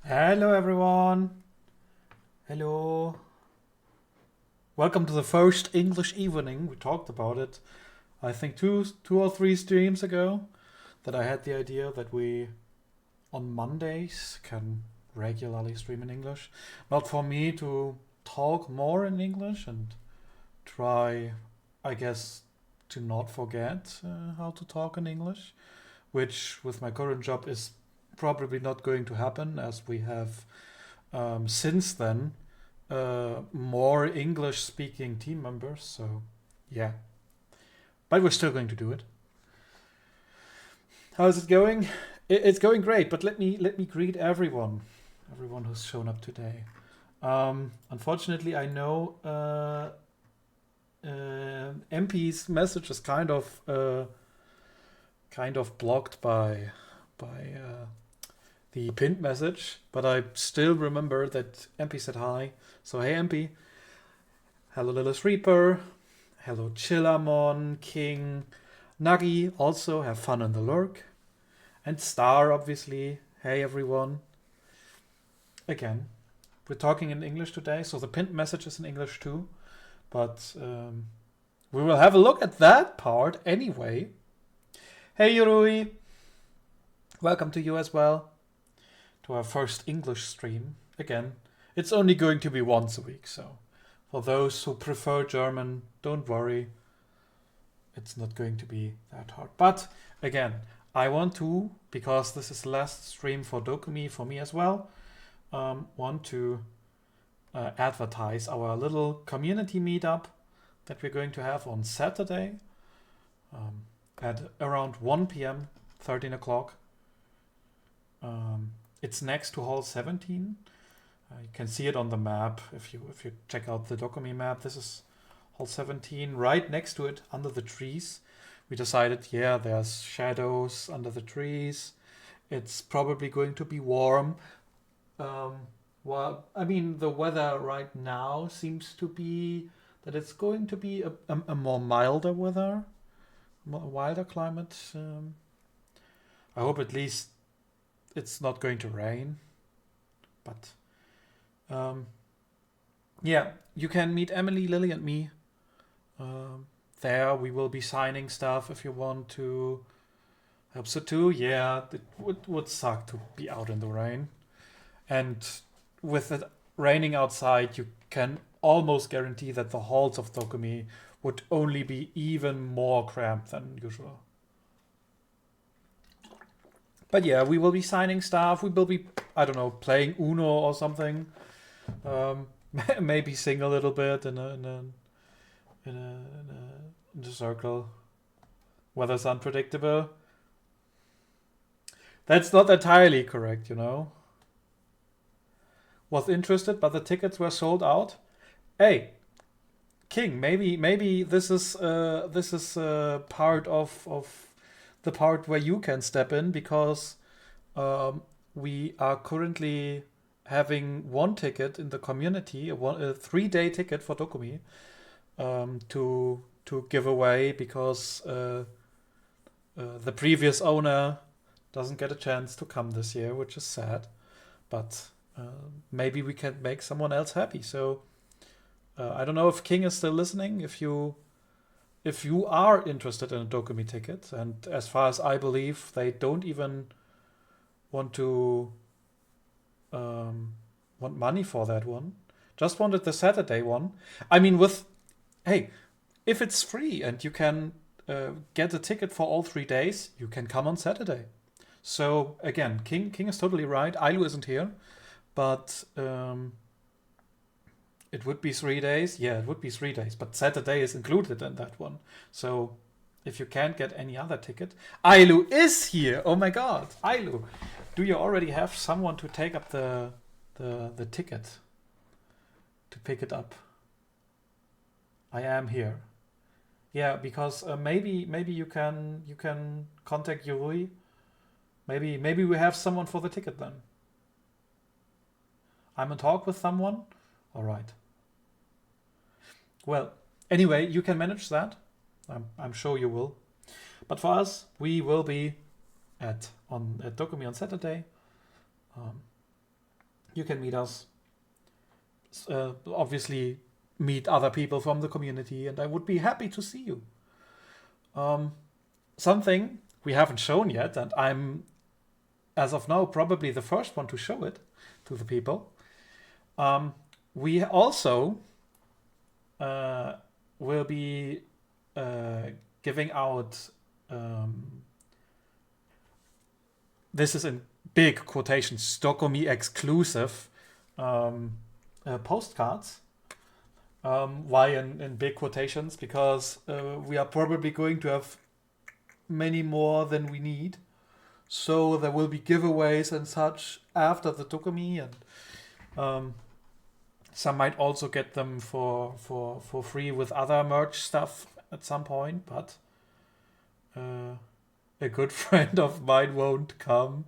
Hello, everyone. Hello. Welcome to the first English evening. We talked about it, I think, two or three streams ago, that I had the idea that we, on Mondays, can regularly stream in English. Not for me to talk more in English and try, I guess, to not forget how to talk in English, which with my current job is probably not going to happen, as we have since then more English speaking team members. So, yeah. But we're still going to do it. How's it going? It's going great, but let me greet everyone who's shown up today. Unfortunately, I know MP's message is kind of blocked by the pinned message, but I still remember that MP said hi. So hey MP, hello Lilith Reaper, hello Chillamon, King, Nuggy, also have fun on the lurk, and Star obviously. Hey everyone. Again, we're talking in English today, so the pinned message is in English too, but we will have a look at that part anyway. Hey Yurui, welcome to you as well, to our first English stream. Again, it's only going to be once a week, so for those who prefer German, don't worry. It's not going to be that hard. But again, I want to, because this is the last stream for Dokumi for me as well, want to advertise our little community meetup that we're going to have on Saturday at around 1 p.m., 13 o'clock. It's next to Hall 17. You can see it on the map if you check out the Dokumi map. This is Hall 17. Right next to it, under the trees, we decided, yeah, there's shadows under the trees. It's probably going to be warm. Well, I mean, the weather right now seems to be that it's going to be a more milder weather, wilder climate. I hope at least it's not going to rain, but yeah, you can meet Emily, Lily, and me there. We will be signing stuff if you want to help. So too, yeah, it would suck to be out in the rain, and with it raining outside, you can almost guarantee that the halls of Dokumi would only be even more cramped than usual. But yeah, we will be signing stuff. We will be, I don't know, playing Uno or something. Maybe sing a little bit in a circle. Weather's unpredictable. That's not entirely correct, you know. Was interested, but the tickets were sold out. Hey, King, maybe this is part of the part where you can step in, because we are currently having one ticket in the community, a 3-day ticket for Dokumi, to give away, because the previous owner doesn't get a chance to come this year, which is sad. But maybe we can make someone else happy. So I don't know if King is still listening. If you are interested in a Dokumi ticket, and as far as I believe, they don't even want to want money for that one. Just wanted the Saturday one. I mean, hey, if it's free and you can get a ticket for all 3 days, you can come on Saturday. So again, King is totally right. Ailu isn't here, but it would be 3 days. Yeah, it would be 3 days, but Saturday is included in that one. So if you can't get any other ticket, Ailu is here. Oh my God, Ailu, do you already have someone to take up the ticket to pick it up? I am here. Yeah, because maybe you can contact Yuri. Maybe we have someone for the ticket then. I'm in talk with someone. All right. Well, anyway, you can manage that. I'm sure you will. But for us, we will be at Dokumi on Saturday. you can meet us. Obviously, meet other people from the community, and I would be happy to see you. Something we haven't shown yet, and I'm, as of now, probably the first one to show it to the people. We also will be giving out, this is in big quotations, Stokomi exclusive postcards. Why in big quotations? Because we are probably going to have many more than we need. So there will be giveaways and such after the Tokomi, and some might also get them for free with other merch stuff at some point, but a good friend of mine won't come.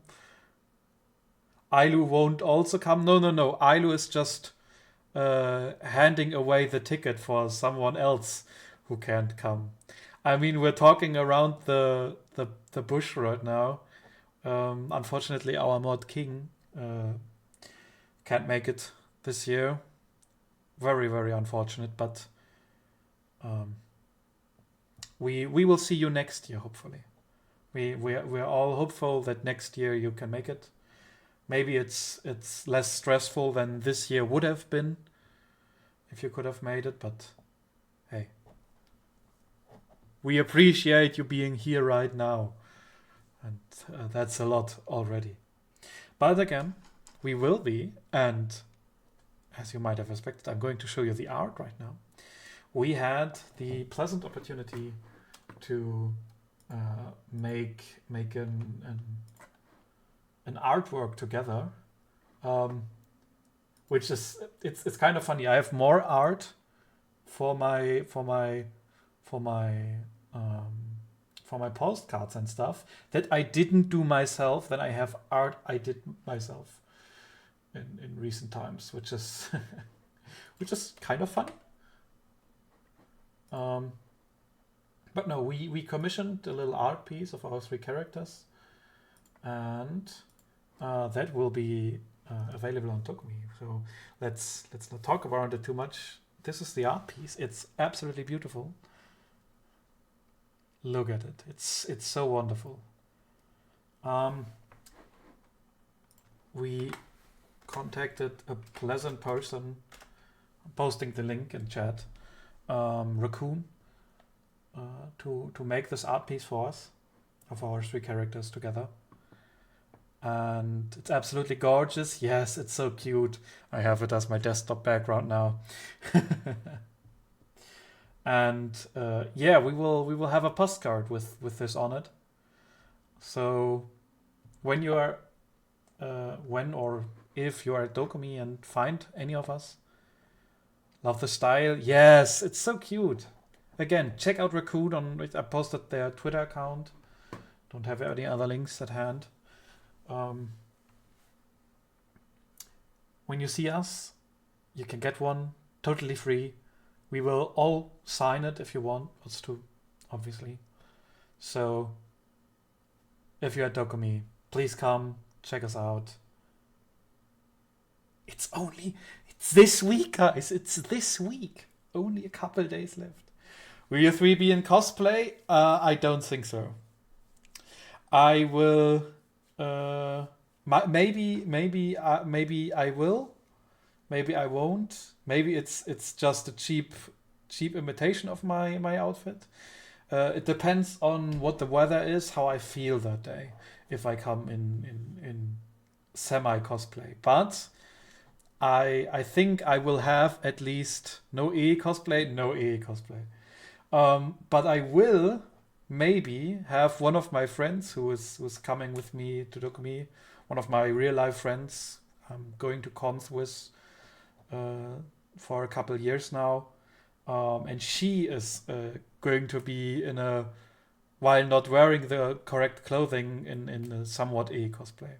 Ailu won't also come. No. Ailu is just handing away the ticket for someone else who can't come. I mean, we're talking around the bush right now. Unfortunately, our mod king can't make it this year. Very, very unfortunate, but we will see you next year, hopefully. We're all hopeful that next year you can make it. Maybe it's less stressful than this year would have been if you could have made it, but hey. We appreciate you being here right now, and that's a lot already. But again, we will be, and as you might have expected, I'm going to show you the art right now. We had the pleasant opportunity to make an artwork together, which is it's kind of funny. I have more art for my postcards and stuff that I didn't do myself than I have art I did myself in recent times, which is which is kind of funny. But no, we commissioned a little art piece of our 3 characters, and that will be available on Tokomi. So let's not talk about it too much. This is the art piece. It's absolutely beautiful. Look at it. It's so wonderful. We contacted a pleasant person, posting the link in chat, Raccoon, to make this art piece for us of our 3 characters together. And it's absolutely gorgeous. Yes, it's so cute. I have it as my desktop background now. And yeah, we will have a postcard with this on it. So when you are when or if you are at Dokumi and find any of us, love the style. Yes, it's so cute. Again, check out Raccoon on. I posted their Twitter account. Don't have any other links at hand. When you see us, you can get one totally free. We will all sign it if you want us to, obviously. So if you're at Dokumi, please come check us out. It's this week, guys. It's this week. Only a couple days left. Will you 3 be in cosplay? I don't think so. I will. Maybe I will. Maybe I won't. Maybe it's just a cheap imitation of my outfit. It depends on what the weather is, how I feel that day. If I come in semi cosplay, but I think I will have at least no EE cosplay. But I will maybe have one of my friends who was coming with me to Dokumi, one of my real life friends I'm going to cons with for a couple years now, and she is going to be while not wearing the correct clothing in a somewhat EE cosplay.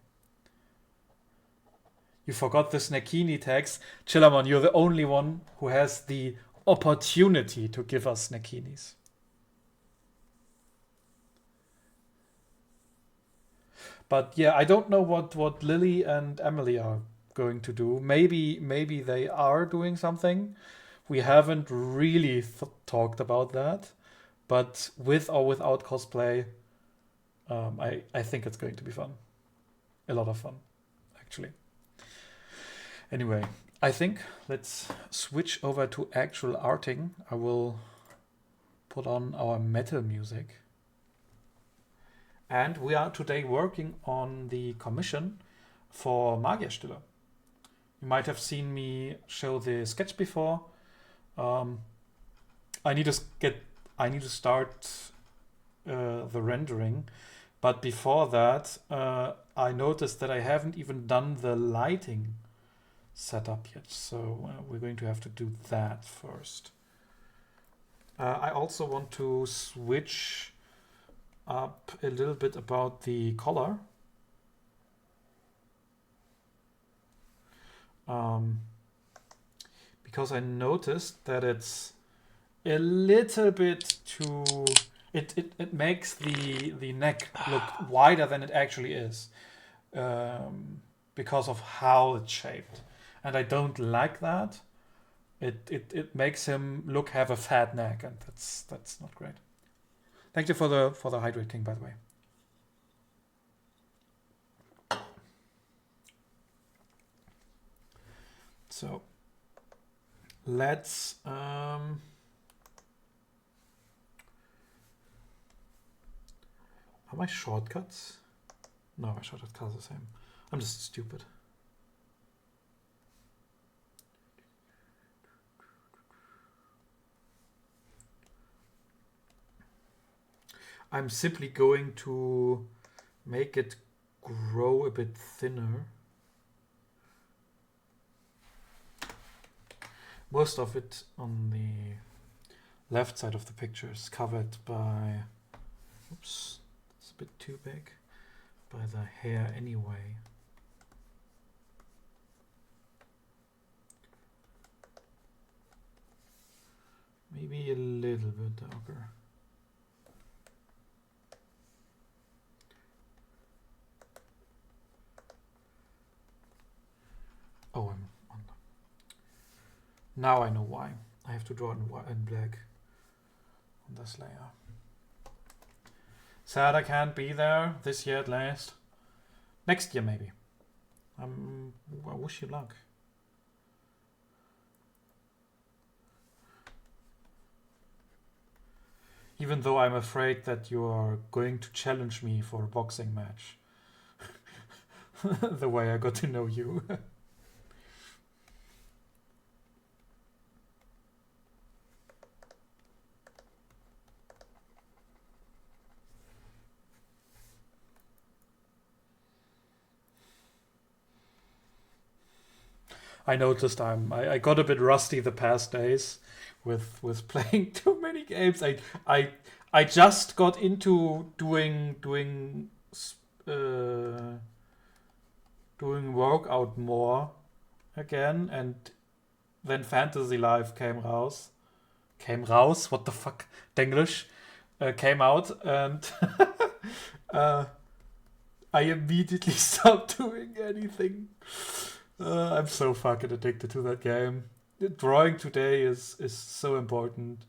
You forgot the Snakini tags. Chillamon, you're the only one who has the opportunity to give us Snakinis. But yeah, I don't know what Lily and Emily are going to do. Maybe they are doing something. We haven't really talked about that, but with or without cosplay, I think it's going to be fun. A lot of fun, actually. Anyway, I think let's switch over to actual arting. I will put on our metal music. And we are today working on the commission for Magierstille. You might have seen me show the sketch before. I need to start the rendering, but before that, I noticed that I haven't even done the lighting setup yet. So we're going to have to do that first. I also want to switch up a little bit about the color. Because I noticed that it's a little bit too... It makes the neck look wider than it actually is. Because of how it's shaped. And I don't like that. It makes him have a fat neck, and that's not great. Thank you for the hydrating, by the way. So let's are my shortcuts? No, my shortcuts are the same. I'm just stupid. I'm simply going to make it grow a bit thinner. Most of it on the left side of the picture is covered by, oops, it's a bit too big, by the hair anyway. Maybe a little bit darker. Oh, I'm on. Now I know why. I have to draw in black on this layer. Sad I can't be there this year at last. Next year maybe. I wish you luck. Even though I'm afraid that you are going to challenge me for a boxing match. The way I got to know you. I noticed I got a bit rusty the past days with playing too many games. I just got into doing workout more again, and then Fantasy Life came raus. What the fuck? Denglish came out, and I immediately stopped doing anything. I'm so fucking addicted to that game. Drawing today is so important.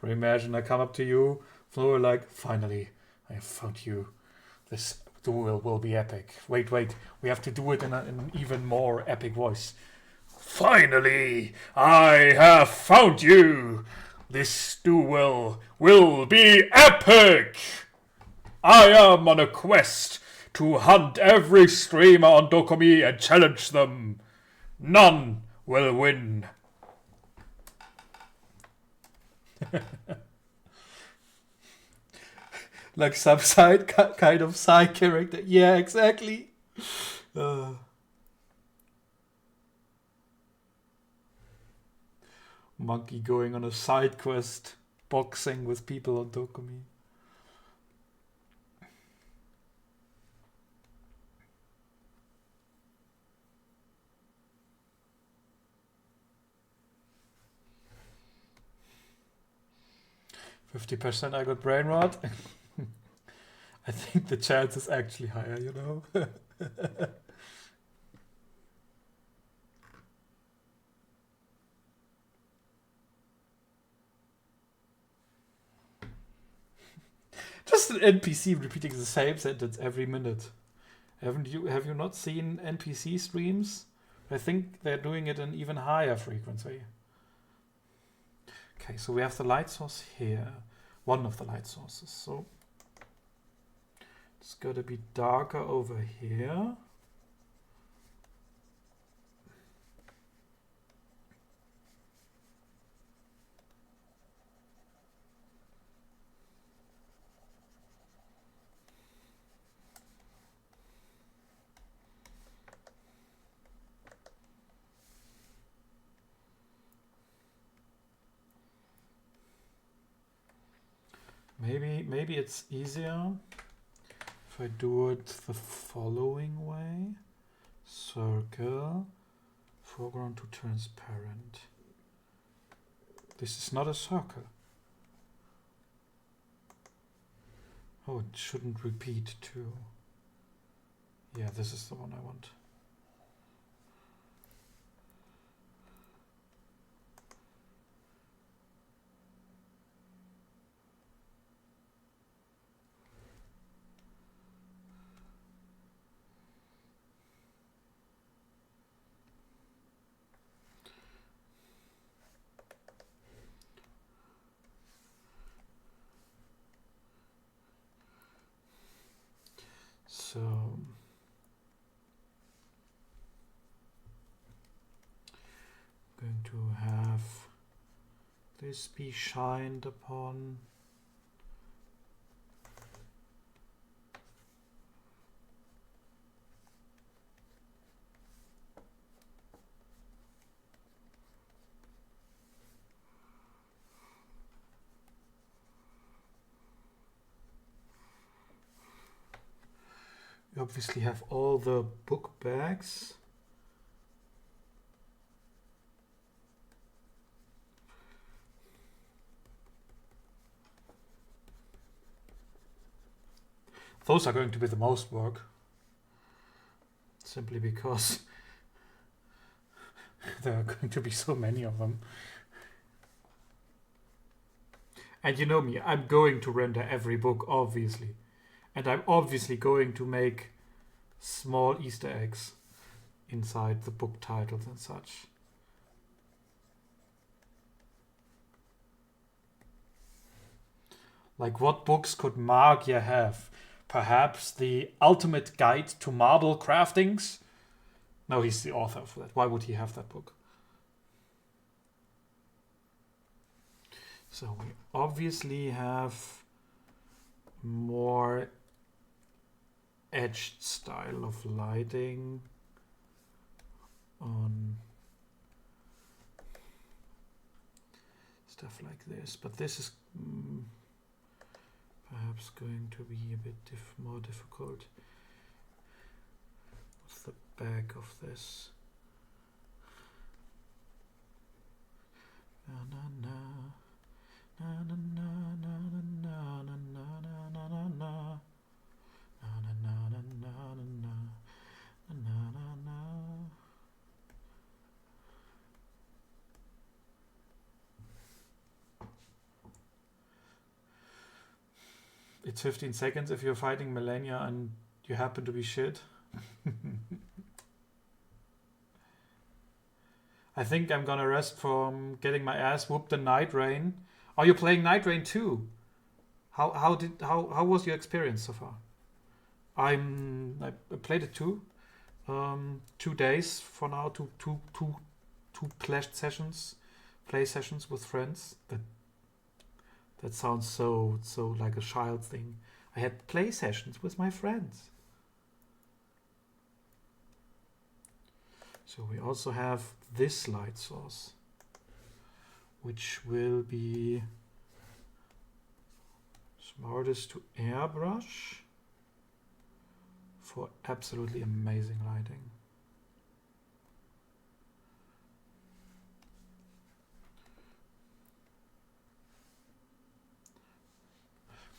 But imagine I come up to you, Flo, like, finally, I have found you. This duel will be epic. Wait, we have to do it in an even more epic voice. Finally, I have found you. This duel will be epic. I am on a quest to hunt every streamer on Dokumi and challenge them. None will win. Like some kind of side character. Yeah, exactly. Monkey going on a side quest, boxing with people on Dokumi. %, I got brain rot. I think the chance is actually higher, you know? Just an NPC repeating the same sentence every minute. Have you not seen NPC streams? I think they're doing it in even higher frequency. Okay, so we have the light source here. One of the light sources. So it's got to be darker over here. Maybe it's easier if I do it the following way. Circle, foreground to transparent. This is not a circle. Oh, it shouldn't repeat too. Yeah, this is the one I want. So I'm going to have this be shined upon. You obviously have all the book bags. Those are going to be the most work. Simply because there are going to be so many of them. And you know me, I'm going to render every book, obviously. And I'm obviously going to make small Easter eggs inside the book titles and such. Like, what books could Magier have? Perhaps the ultimate guide to marble craftings? No, he's the author of that. Why would he have that book? So we obviously have more edged style of lighting on stuff like this, but this is perhaps going to be a bit more difficult. What's the back of this? Na na na na na na na na na na na na na. It's 15 seconds if you're fighting Millennia and you happen to be shit. I think I'm gonna rest from getting my ass whooped in Night Rain. Are you playing Night Rain too? How was your experience so far? I played it too. 2 days for now. Two play sessions with friends. That sounds so like a child thing. I had play sessions with my friends. So we also have this light source, which will be smartest to airbrush for absolutely amazing lighting.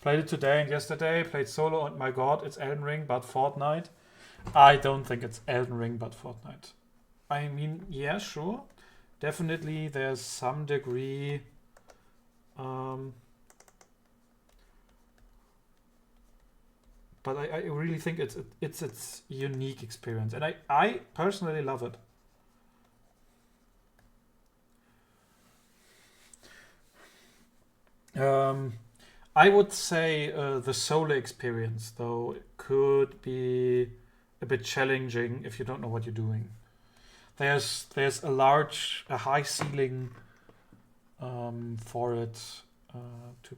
Played it today and yesterday. Played solo, and my god, it's Elden Ring, but Fortnite. I don't think it's Elden Ring, but Fortnite. I mean, yeah, sure. Definitely there's some degree... but I really think it's its unique experience. And I personally love it. I would say the solo experience, though, could be a bit challenging if you don't know what you're doing. There's a high ceiling for it to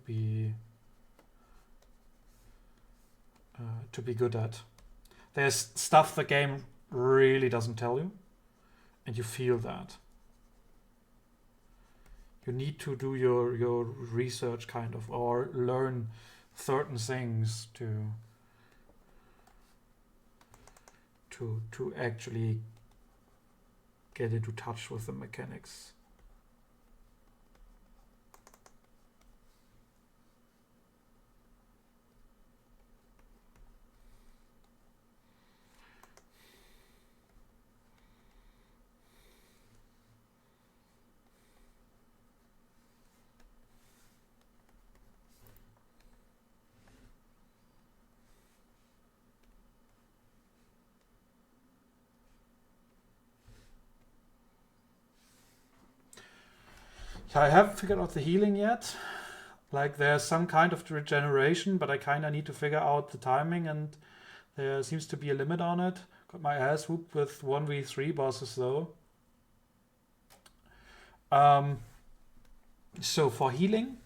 be good at. There's stuff the game really doesn't tell you, and you feel that. You need to do your research, kind of, or learn certain things to actually get into touch with the mechanics. I haven't figured out the healing yet. Like, there's some kind of regeneration, but I kind of need to figure out the timing, and there seems to be a limit on it. Got my ass whooped with 1v3 bosses, though. So for healing,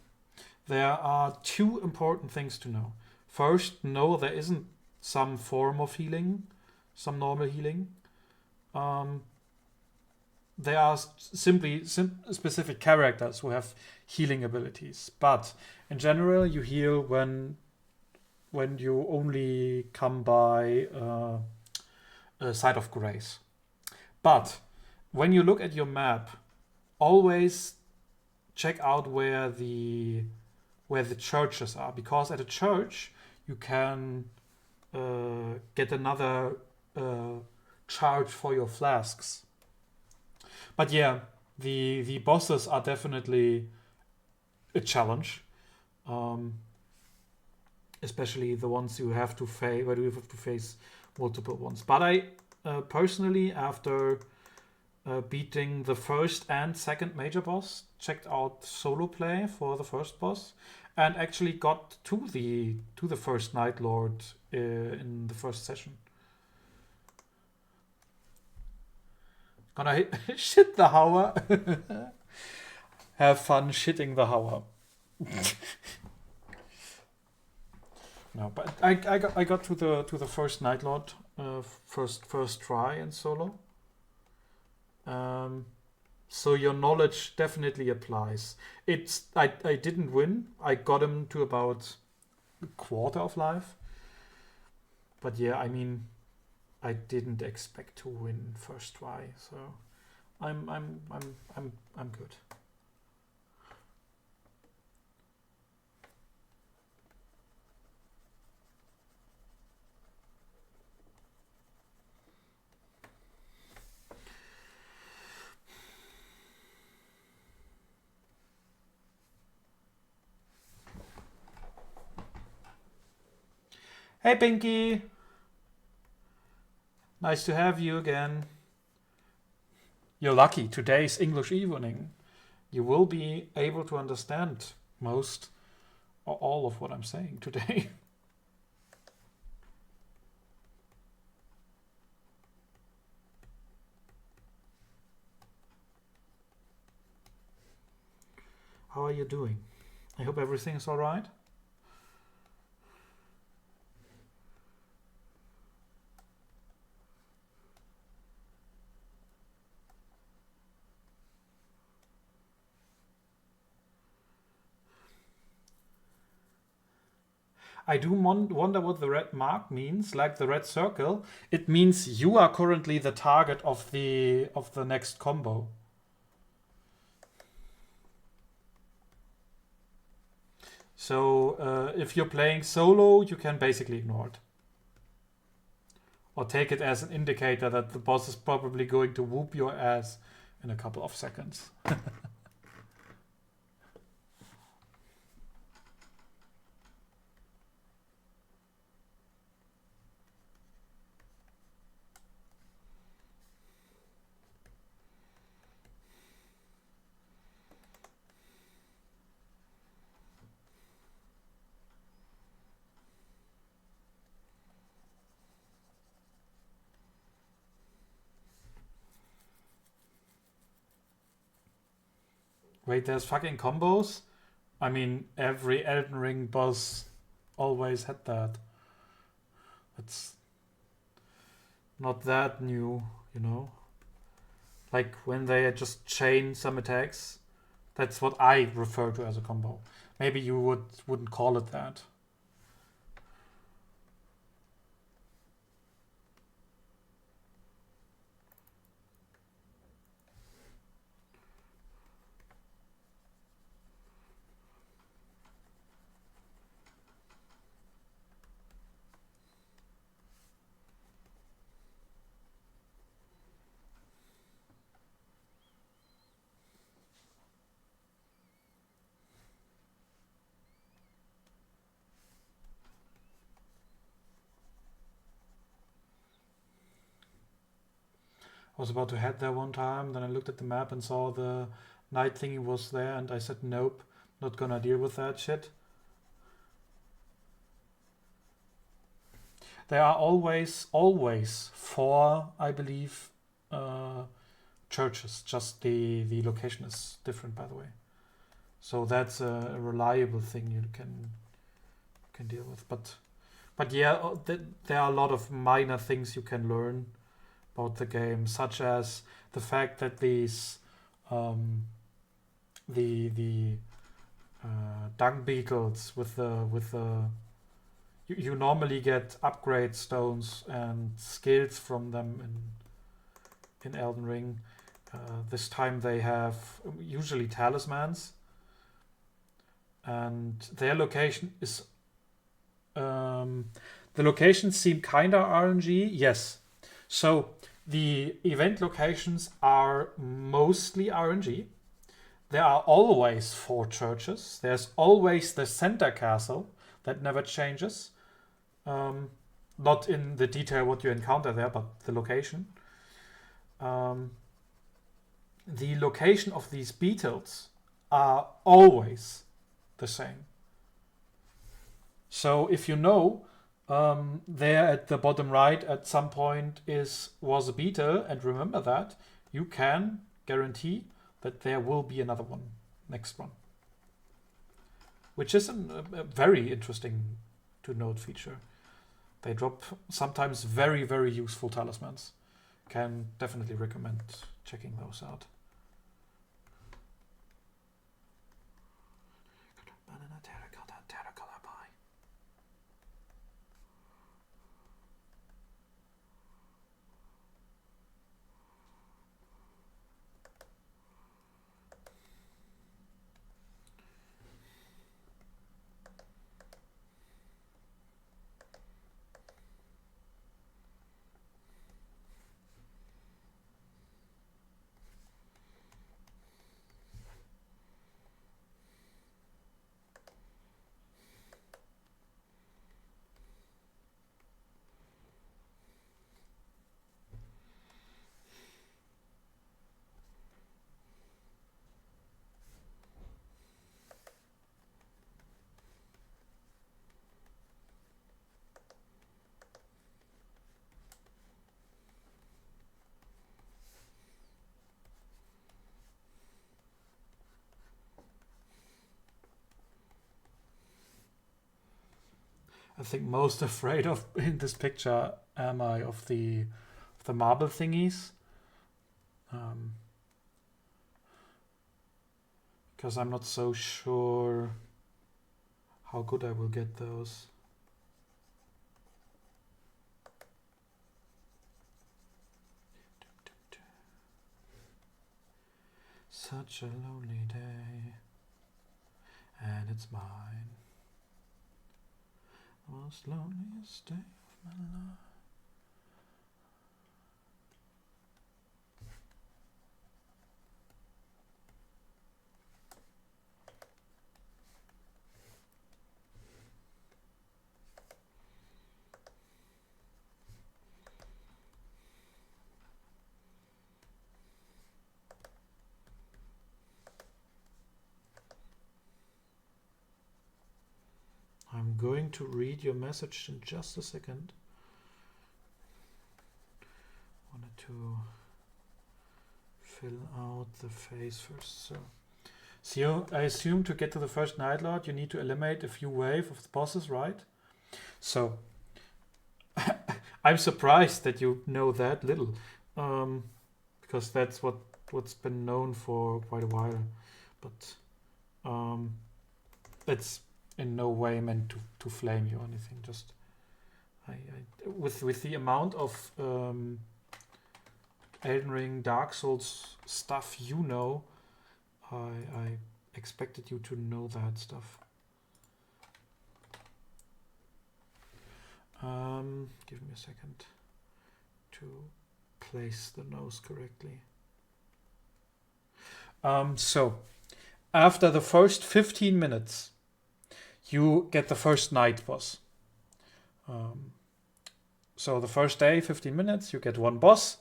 there are two important things to know. First, no, there isn't some form of healing, some normal healing. There are simply specific characters who have healing abilities, but in general, you heal when you only come by a site of grace. But when you look at your map, always check out where the churches are, because at a church you can get another charge for your flasks. But yeah, the bosses are definitely a challenge, especially the ones you have to face, where you have to face multiple ones. But I personally, after beating the first and second major boss, checked out solo play for the first boss, and actually got to the first Night Lord in the first session. Gonna shit the Hour. Have fun shitting the Hour. No, but I got to the first Night Lord first try in solo. So your knowledge definitely applies. I didn't win. I got him to about a quarter of life. But yeah, I mean, I didn't expect to win first try, so I'm good. Hey Pinky! Nice to have you again. You're lucky. Today's English evening. You will be able to understand most or all of what I'm saying today. How are you doing? I hope everything is all right. I do wonder what the red mark means, like the red circle. It means you are currently the target of the next combo. So if you're playing solo, you can basically ignore it. Or take it as an indicator that the boss is probably going to whoop your ass in a couple of seconds. Wait, there's fucking combos? I mean, every Elden Ring boss always had that. It's not that new, you know? Like when they just chain some attacks, that's what I refer to as a combo. Maybe you wouldn't call it that. I was about to head there one time, then I looked at the map and saw the night thingy was there, and I said, nope, not gonna deal with that shit. There are always 4, I believe, churches. Just the location is different, by the way. So that's a reliable thing you can deal with. But yeah, there are a lot of minor things you can learn about the game, such as the fact that these the dung beetles with the you normally get upgrade stones and skills from them in Elden Ring. This time they have usually talismans, and their location is the locations seem kinda RNG. Yes, so the event locations are mostly RNG. There are always 4 churches. There's always the center castle that never changes. Not in the detail what you encounter there, but the location. The location of these beetles are always the same. So if you know there at the bottom right at some point was a beetle, and remember that, you can guarantee that there will be another one, next one. Which is a very interesting to note feature. They drop sometimes very, very useful talismans. Can definitely recommend checking those out. Terracotta pie. I think most afraid of in this picture am I of the marble thingies. Because I'm not so sure how good I will get those. Such a lonely day, and it's mine. Most loneliest day of my life. I'm going to read your message in just a second. Wanted to fill out the phase first. So I assume to get to the first Night Lord, you need to eliminate a few waves of the bosses, right? So I'm surprised that you know that little, because that's what's been known for quite a while. But it's in no way meant to flame you or anything. Just with the amount of Elden Ring, Dark Souls stuff you know, I expected you to know that stuff. Give me a second to place the nose correctly. So after the first 15 minutes, you get the first night boss. So the first day, 15 minutes, you get one boss,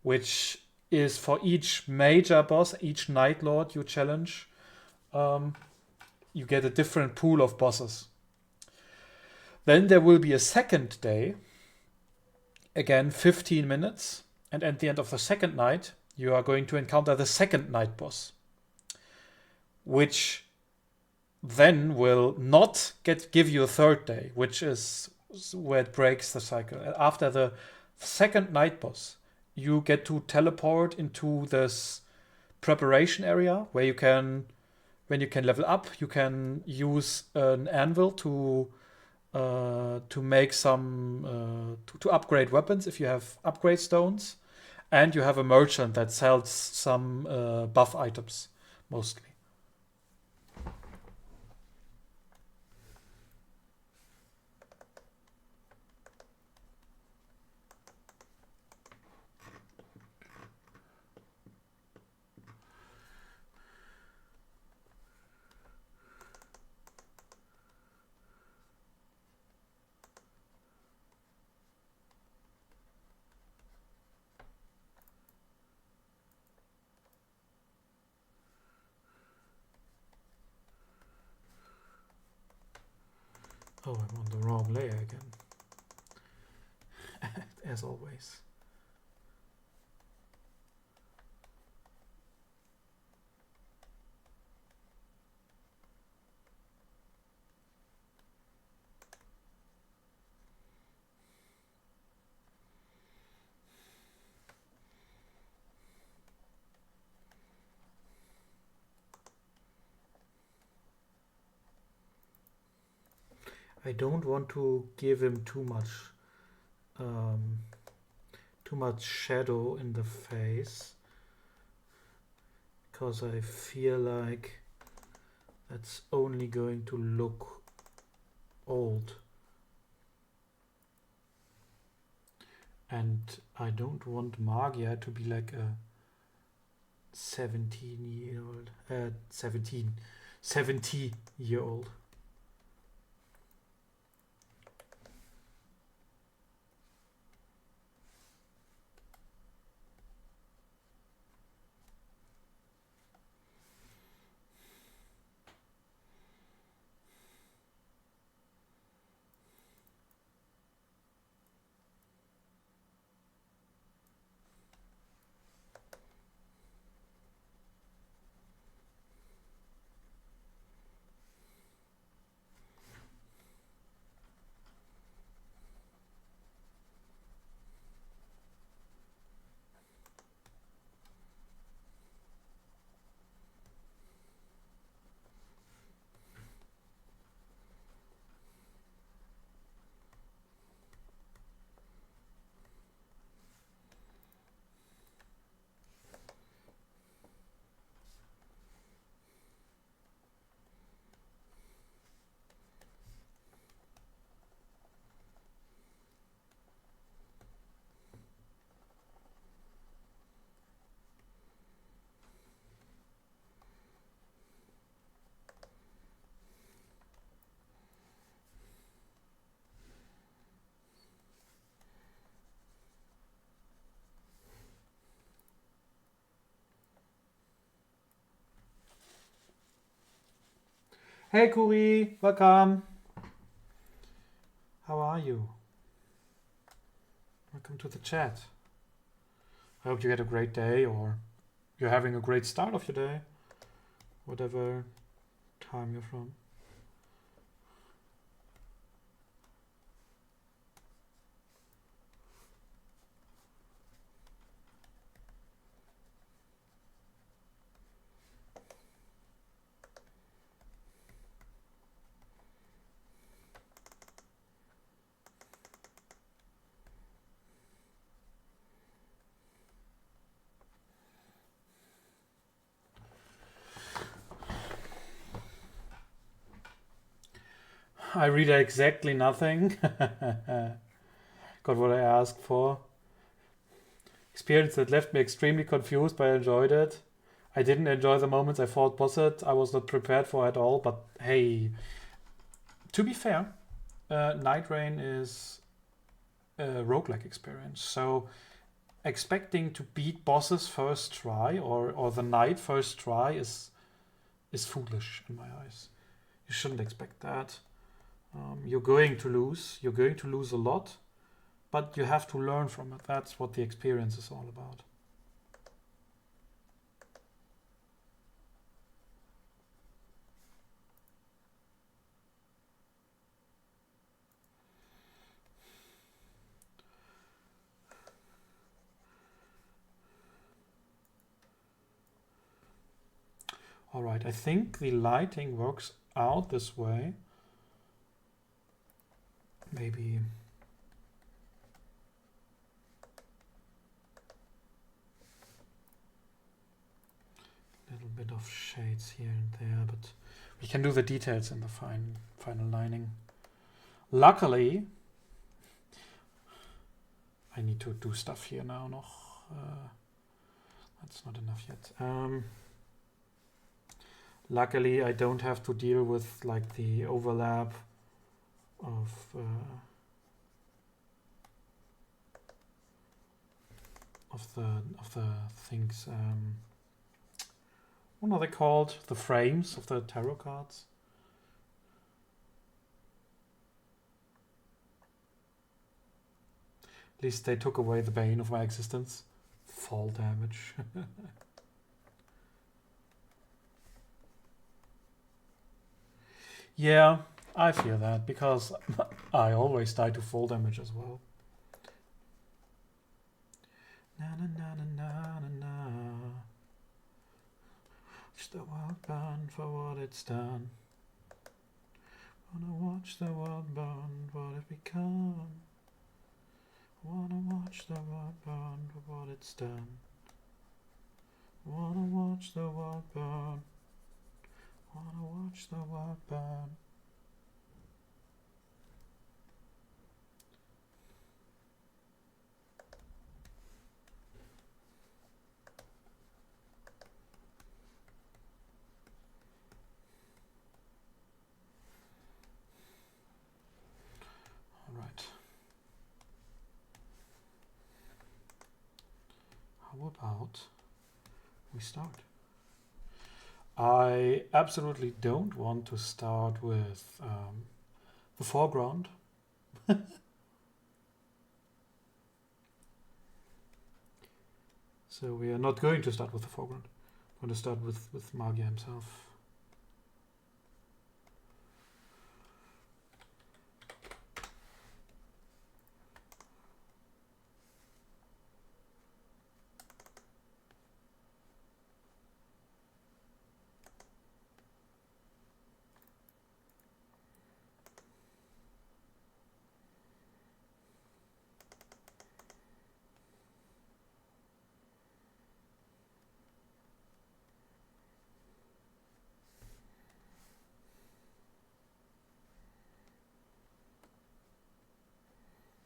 which is for each major boss, each Night Lord you challenge, you get a different pool of bosses. Then there will be a second day, again 15 minutes, and at the end of the second night, you are going to encounter the second night boss, which then will not give you a third day, which is where it breaks the cycle. After the second night boss, you get to teleport into this preparation area where you can, when you can level up, you can use an anvil to make some to upgrade weapons if you have upgrade stones, and you have a merchant that sells some buff items mostly. Oh, I'm on the wrong layer again. As always. I don't want to give him too much shadow in the face, because I feel like that's only going to look old, and I don't want Magia to be like a 17-year-old 70-year-old. Hey Kuri, welcome. How are you? Welcome to the chat. I hope you had a great day, or you're having a great start of your day, whatever time you're from. I read exactly nothing. Got what I asked for. Experience that left me extremely confused, but I enjoyed it. I didn't enjoy the moments I fought bosses. I was not prepared for at all, but hey, to be fair, Night Rain is a roguelike experience, so expecting to beat bosses first try or the night first try is foolish in my eyes. You shouldn't expect that. You're going to lose. You're going to lose a lot, but you have to learn from it. That's what the experience is all about. All right, I think the lighting works out this way. Maybe a little bit of shades here and there, but we can do the details in the final lining. Luckily, I need to do stuff here now noch. That's not enough yet. Luckily, I don't have to deal with like the overlap of the things. What are they called? The frames of the tarot cards. At least they took away the bane of my existence. Fall damage. Yeah, I feel that because I always die to fall damage as well. Na na na na na na na. Watch the world burn for what it's done. Wanna watch the world burn for what it become. Wanna watch the world burn for what it's done. Wanna watch the world burn. Wanna watch the world burn. All right. How about we start? I absolutely don't want to start with the foreground. So we are not going to start with the foreground. We're going to start with Magia himself.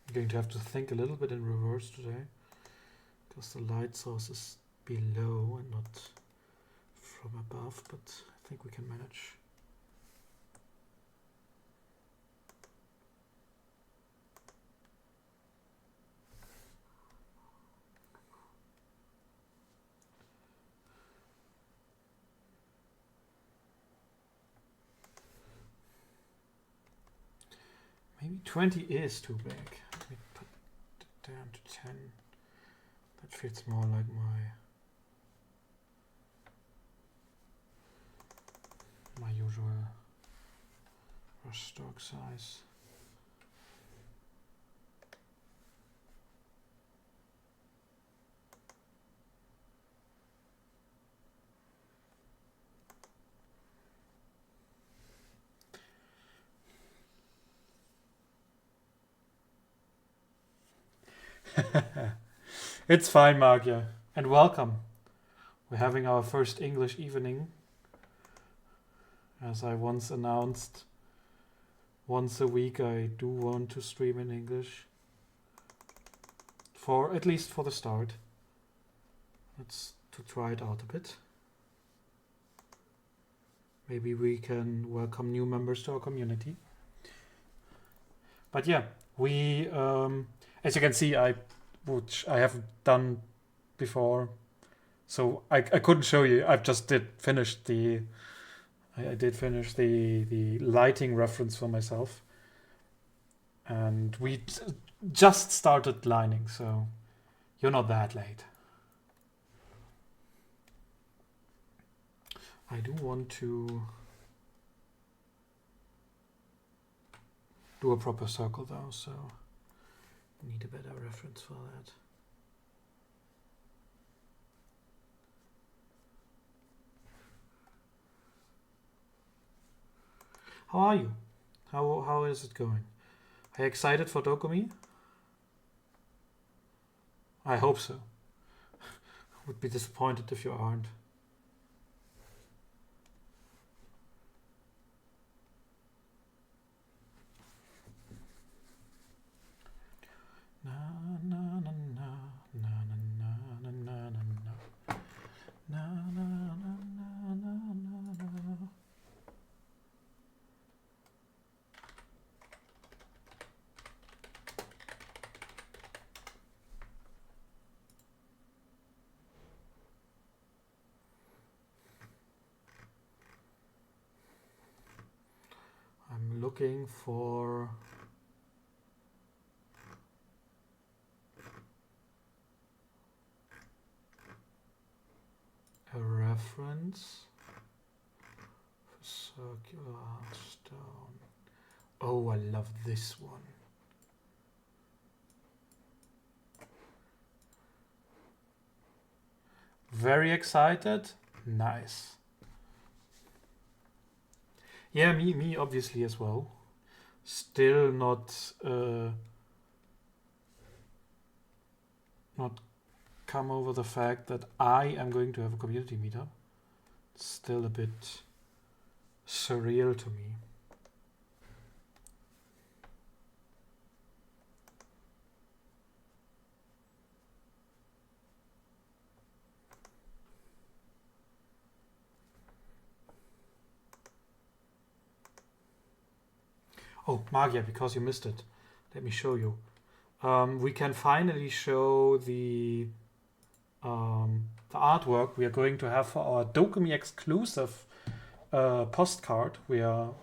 I'm going to have to think a little bit in reverse today, because the light source is below and not from above, but I think we can manage. Maybe 20 is too big. Let me put it down to 10. That fits more like my usual brush stroke size. It's fine, Magia, and welcome. We're having our first English evening. As I once announced, once a week I do want to stream in English. For at least for the start. Let's to try it out a bit. Maybe we can welcome new members to our community. But yeah, we as you can see, which I haven't done before, so I couldn't show you. I did finish the lighting reference for myself, and we just started lining, so you're not that late. I do want to do a proper circle though, so need a better reference for that. How are you? How is it going? Are you excited for Dokumi? I hope so. Would be disappointed if you aren't. Na na na na na na na na na na na na na. I'm looking for a reference for circular stone. Oh, I love this one. Very excited. Nice. Yeah, me obviously as well. Still not come over the fact that I am going to have a community meetup. It's still a bit surreal to me. Oh, Magia, because you missed it. Let me show you. We can finally show the artwork we are going to have for our Dokumi exclusive postcard we are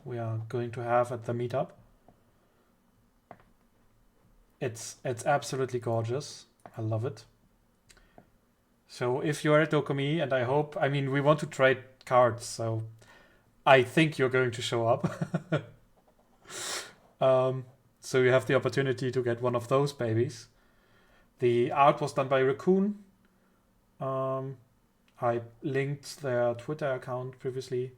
going to have at the meetup. It's absolutely gorgeous. I love it. So if you're at Dokumi, and I mean, we want to trade cards, so I think you're going to show up. So you have the opportunity to get one of those babies. The art was done by Raccoon. I linked their Twitter account previously.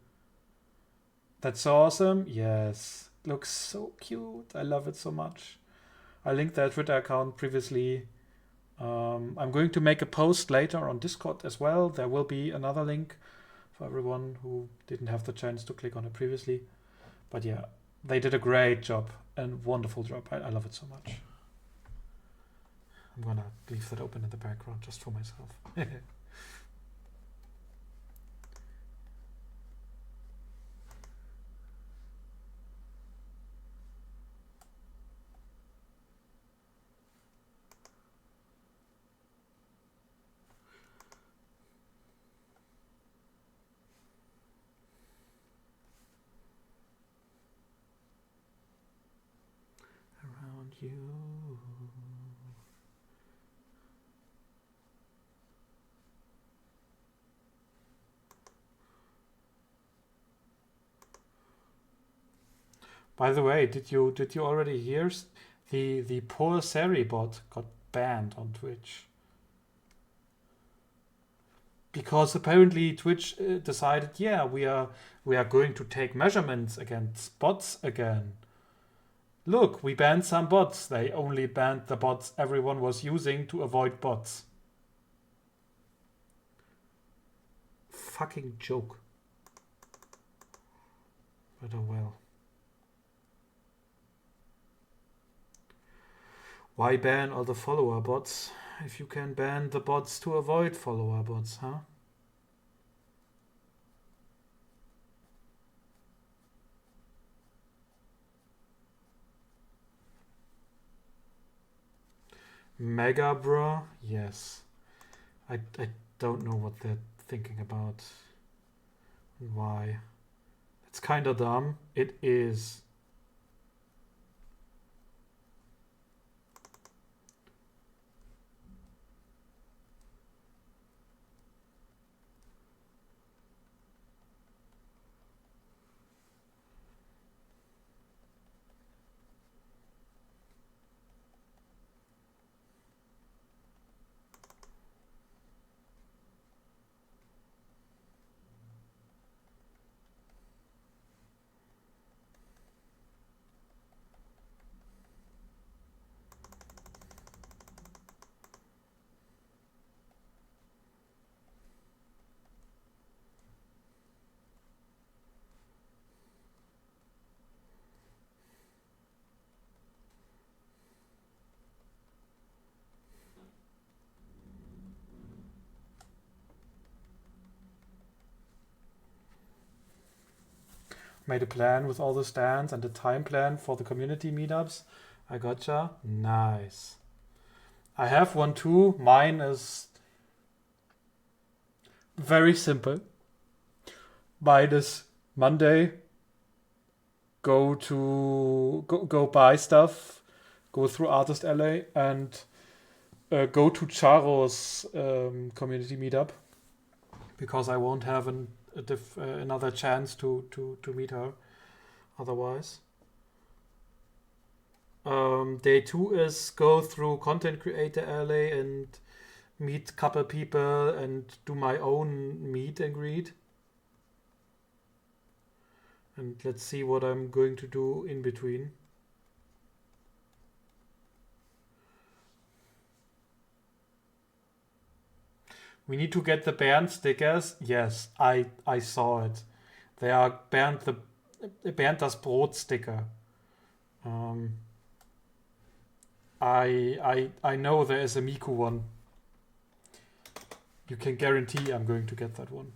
That's awesome. Yes. Looks so cute. I love it so much. I linked their Twitter account previously. I'm going to make a post later on Discord as well. There will be another link for everyone who didn't have the chance to click on it previously. But yeah, they did a great job and wonderful job. I love it so much. I'm gonna leave that open in the background just for myself. you. By the way, did you already hear the poor Sari bot got banned on Twitch? Because apparently Twitch decided, yeah, we are going to take measurements against bots again. Look, we banned some bots. They only banned the bots everyone was using to avoid bots. Fucking joke. But oh well. Why ban all the follower bots if you can ban the bots to avoid follower bots, huh? Mega bro? Yes. I don't know what they're thinking about. Why? It's kind of dumb. It is. Made a plan with all the stands and a time plan for the community meetups. I gotcha. Nice. I have one too. Mine is very simple. Mine is Monday. Go buy stuff. Go through Artist LA and go to Charo's community meetup because I won't have another chance to meet her otherwise. Day 2 is go through Content Creator LA and meet a couple people and do my own meet and greet. And let's see what I'm going to do in between. We need to get the Bernd stickers. Yes, I saw it. They are Bernd das Brot sticker. I know there is a Miku one. You can guarantee I'm going to get that one.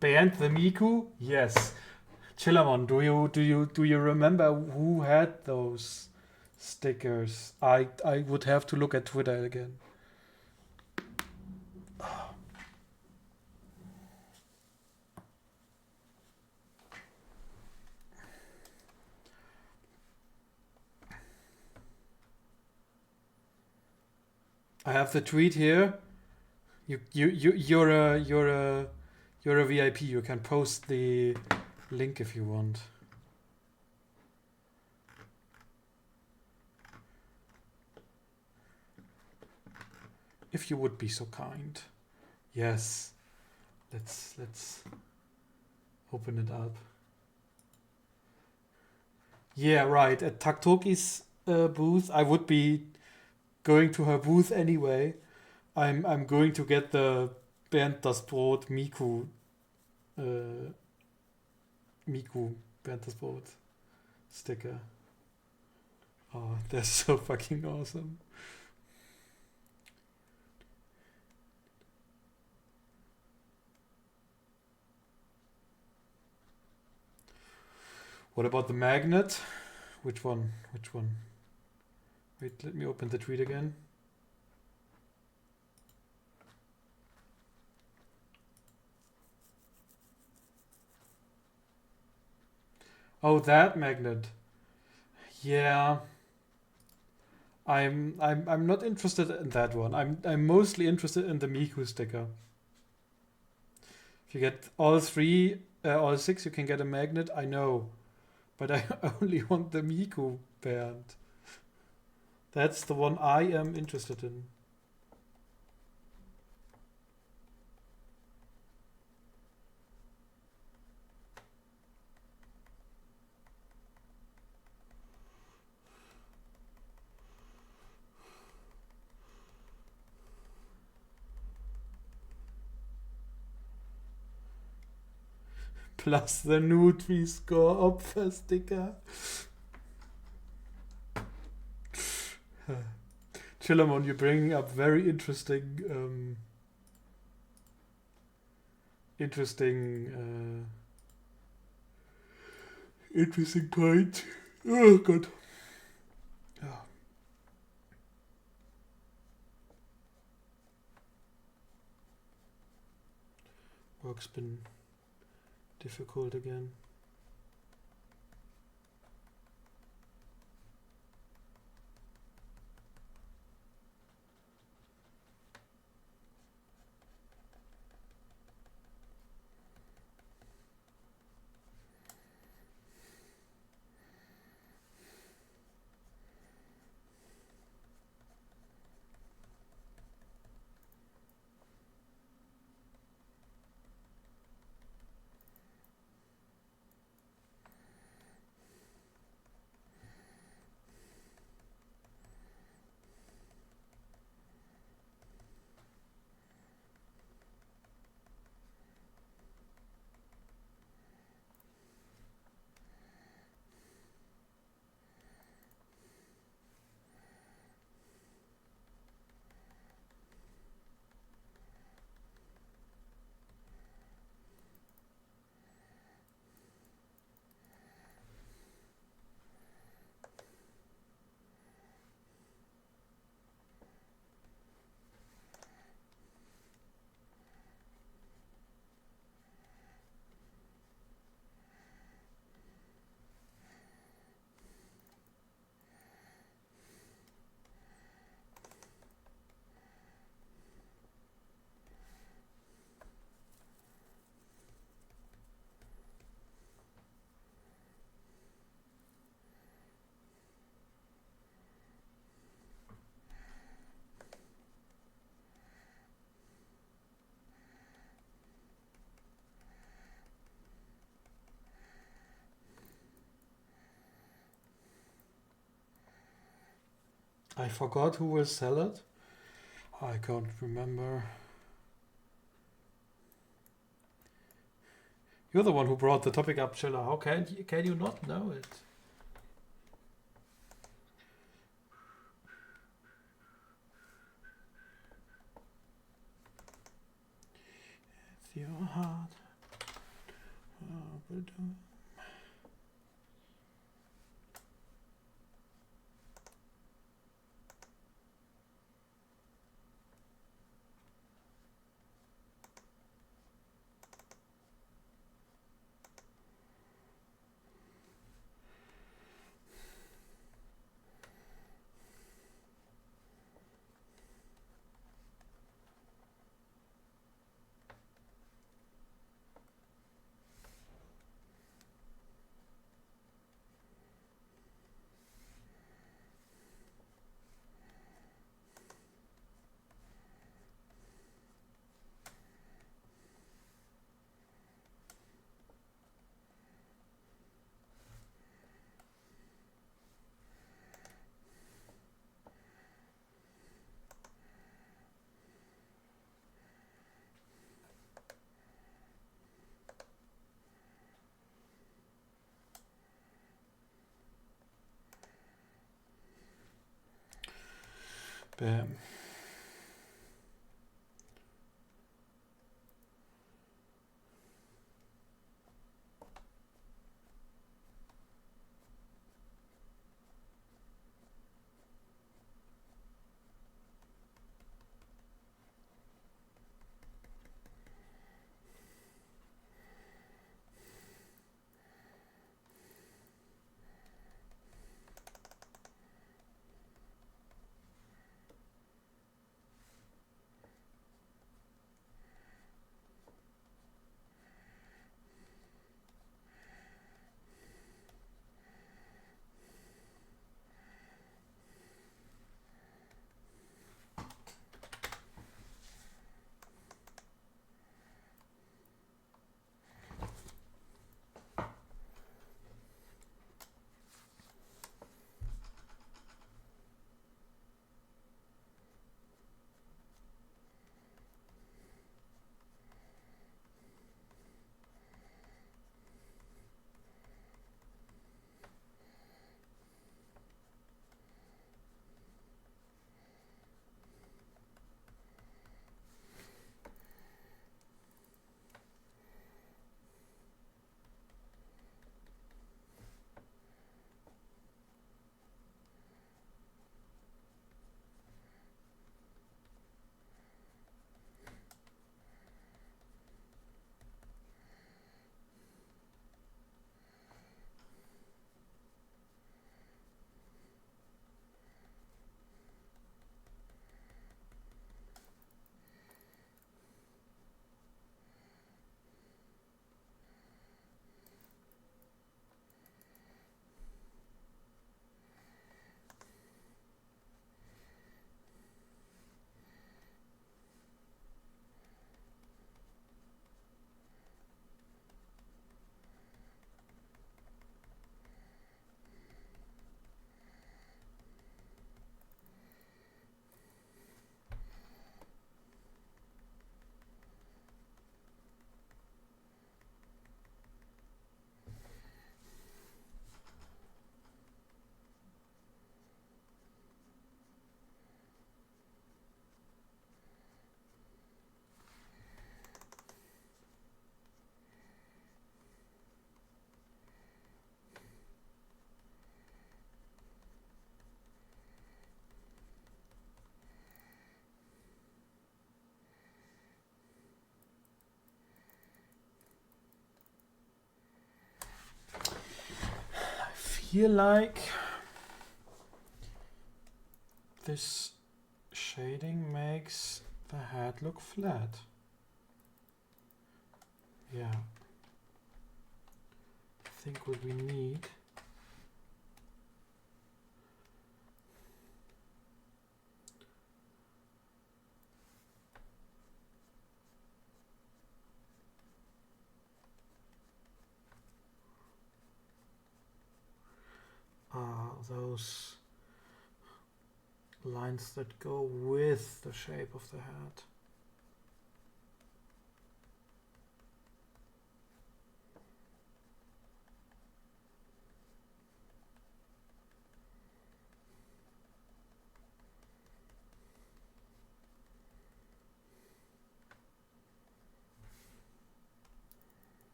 Bernd the Miku? Yes. Chillamon, do you remember who had those stickers? I would have to look at Twitter again. I have the tweet here. You're a VIP. You can post the link if you want. If you would be so kind. Yes. Let's open it up. Yeah, right. At Taktoki's booth, I would be going to her booth anyway. I'm going to get the Bernd das Brot Miku Bernd das Brot sticker. Oh, they're so fucking awesome. What about the magnet? Which one? Which one? Wait, let me open the tweet again. Oh, that magnet. Yeah. I'm not interested in that one. I'm mostly interested in the Miku sticker. If you get all six, you can get a magnet. I know, but I only want the Miku band. That's the one I am interested in. Plus the nude we score Opfer sticker. Chillamon, you're bringing up very interesting interesting point. Oh god. Oh. Work's been difficult again. I forgot who will sell it. I can't remember. You're the one who brought the topic up, Chilla. How can you not know it? It's your heart. Oh, but Bam. Feel like this shading makes the head look flat. Yeah. I think what we need are those lines that go with the shape of the head.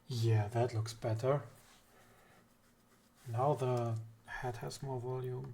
Yeah, that looks better. Now the head has more volume.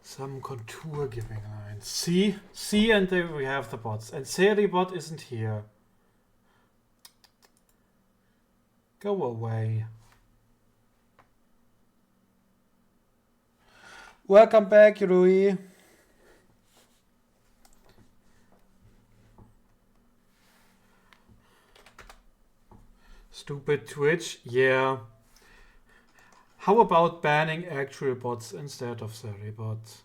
Some contour giving lines. See, and there we have the bots. And Seribot isn't here. Go away. Welcome back, Rui. Stupid Twitch, yeah. How about banning actual bots instead of Seribots?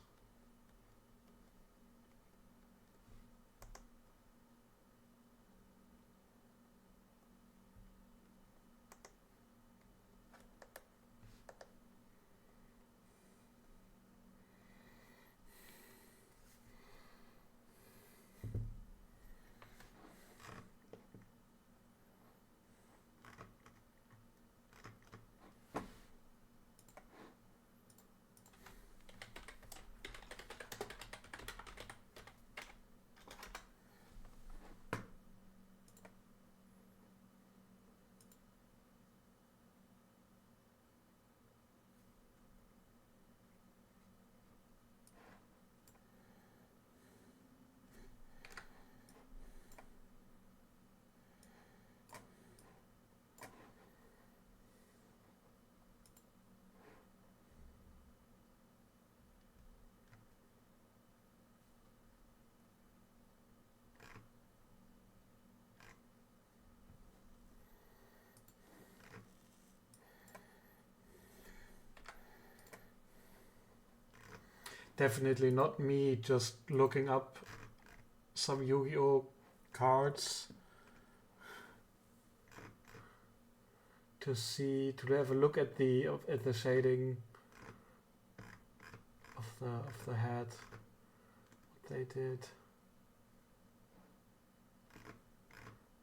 Definitely not me just looking up some Yu-Gi-Oh cards to have a look at the shading of the head. What they did.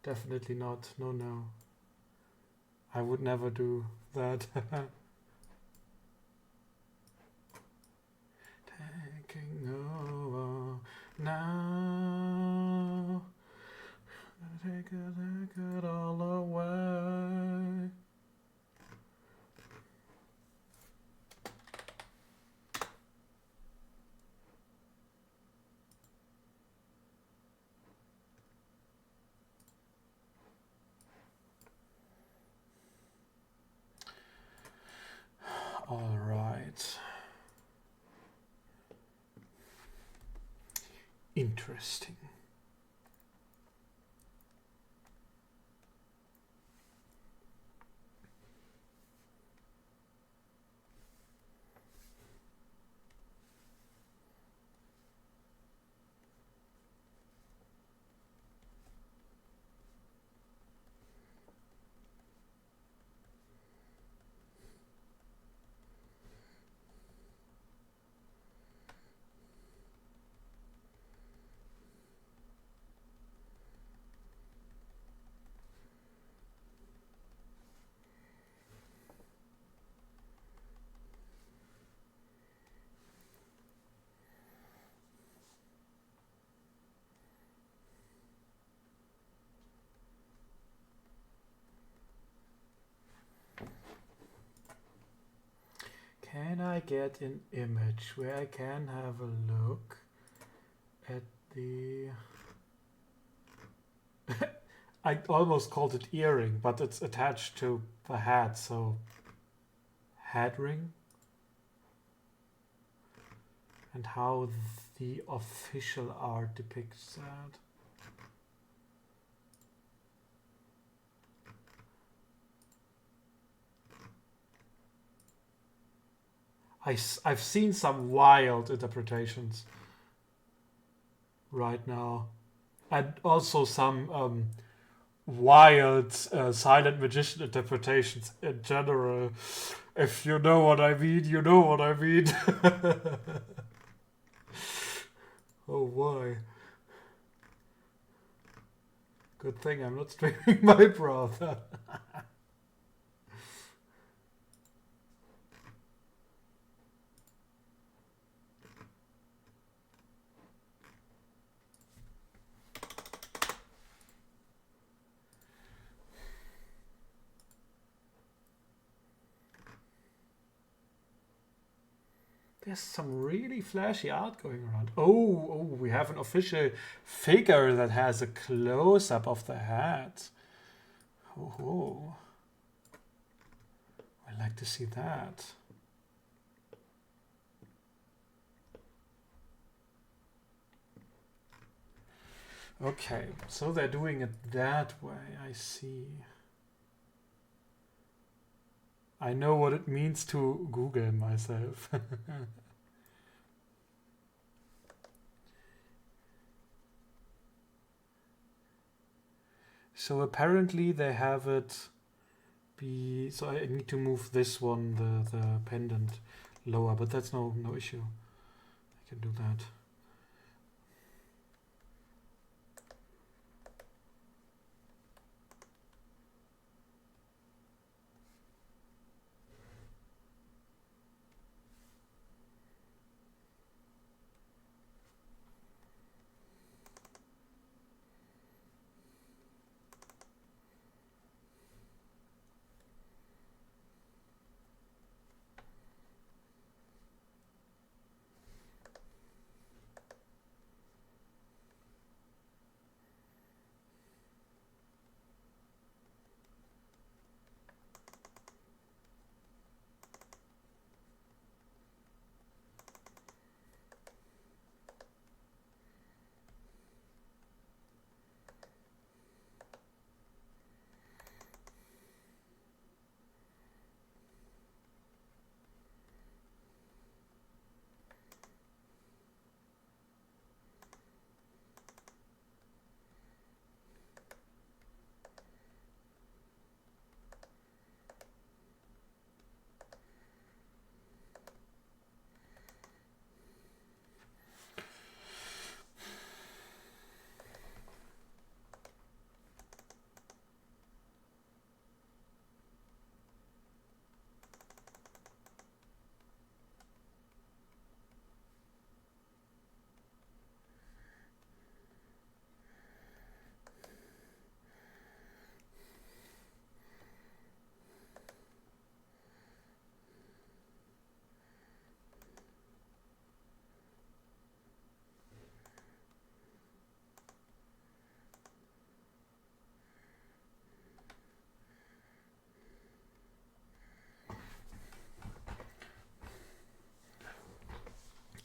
Definitely not. No. I would never do that. Taking over now. Take it all away. All right. Interesting. Can I get an image where I can have a look at the... I almost called it earring, but it's attached to the hat, so... Head ring? And how the official art depicts that. I've seen some wild interpretations right now, and also some wild silent magician interpretations in general. If you know what I mean, you know what I mean. Oh, why? Good thing I'm not streaming my brother. There's some really flashy art going around. Oh, we have an official figure that has a close-up of the hat. Oh, I'd like to see that. Okay, so they're doing it that way, I see. I know what it means to Google myself. So apparently they have it be, so I need to move this one, the pendant, lower, but that's no issue. I can do that.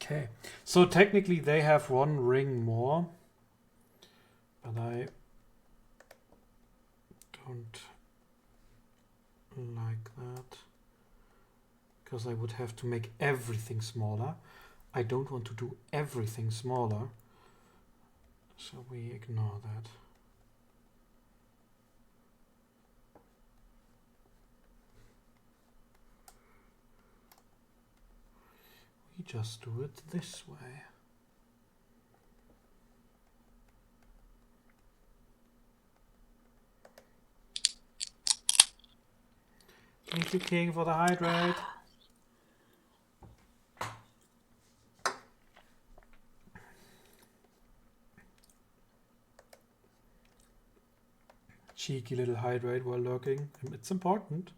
Okay, so technically they have one ring more, but I don't like that because I would have to make everything smaller. I don't want to do everything smaller, so we ignore that. We just do it this way. Thank you, King, for the hydrate. Cheeky little hydrate while lurking. It's important.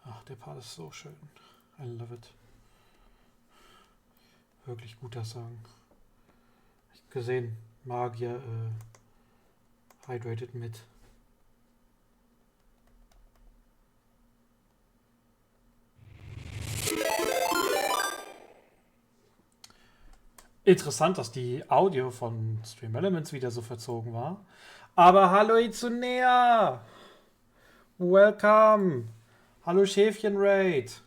Ach, der Part ist so schön. I love it. Wirklich guter Song. Ich hab gesehen, Magier hydrated mit. Interessant, dass die Audio von Stream Elements wieder so verzogen war. Aber hallo Itsunea! Welcome! Hallo Schäfchen Raid!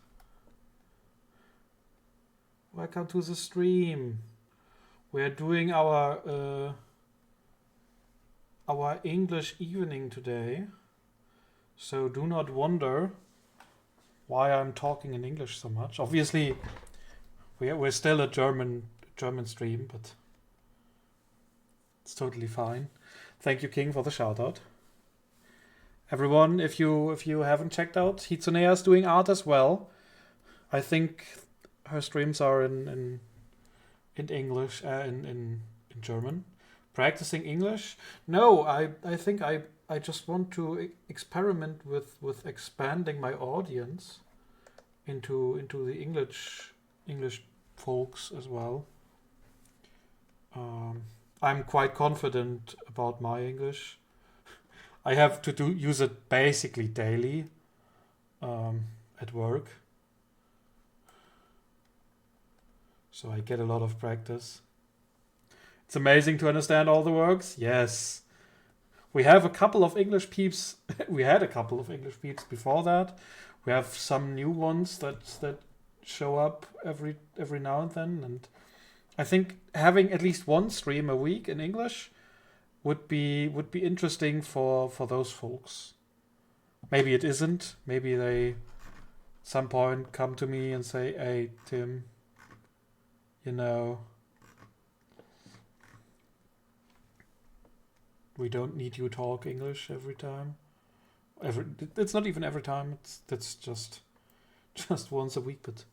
Welcome to the stream. We are doing our English evening today. So do not wonder why I'm talking in English so much. Obviously, we're still a German stream, but it's totally fine. Thank you, King, for the shout out. Everyone, if you haven't checked out, Hitsunea is doing art as well. I think her streams are in English, in German. Practicing English? No, I think I just want to experiment with expanding my audience into the English folks as well. I'm quite confident about my English. I have to use it basically daily at work. So I get a lot of practice. It's amazing to understand all the works. Yes. We have a couple of English peeps. We had a couple of English peeps before that. We have some new ones that show up every now and then, and I think having at least one stream a week in English would be interesting for those folks. Maybe it isn't. Maybe they at some point come to me and say, "Hey Tim, you know, we don't need you to talk English every time." It's not even every time. That's just once a week. But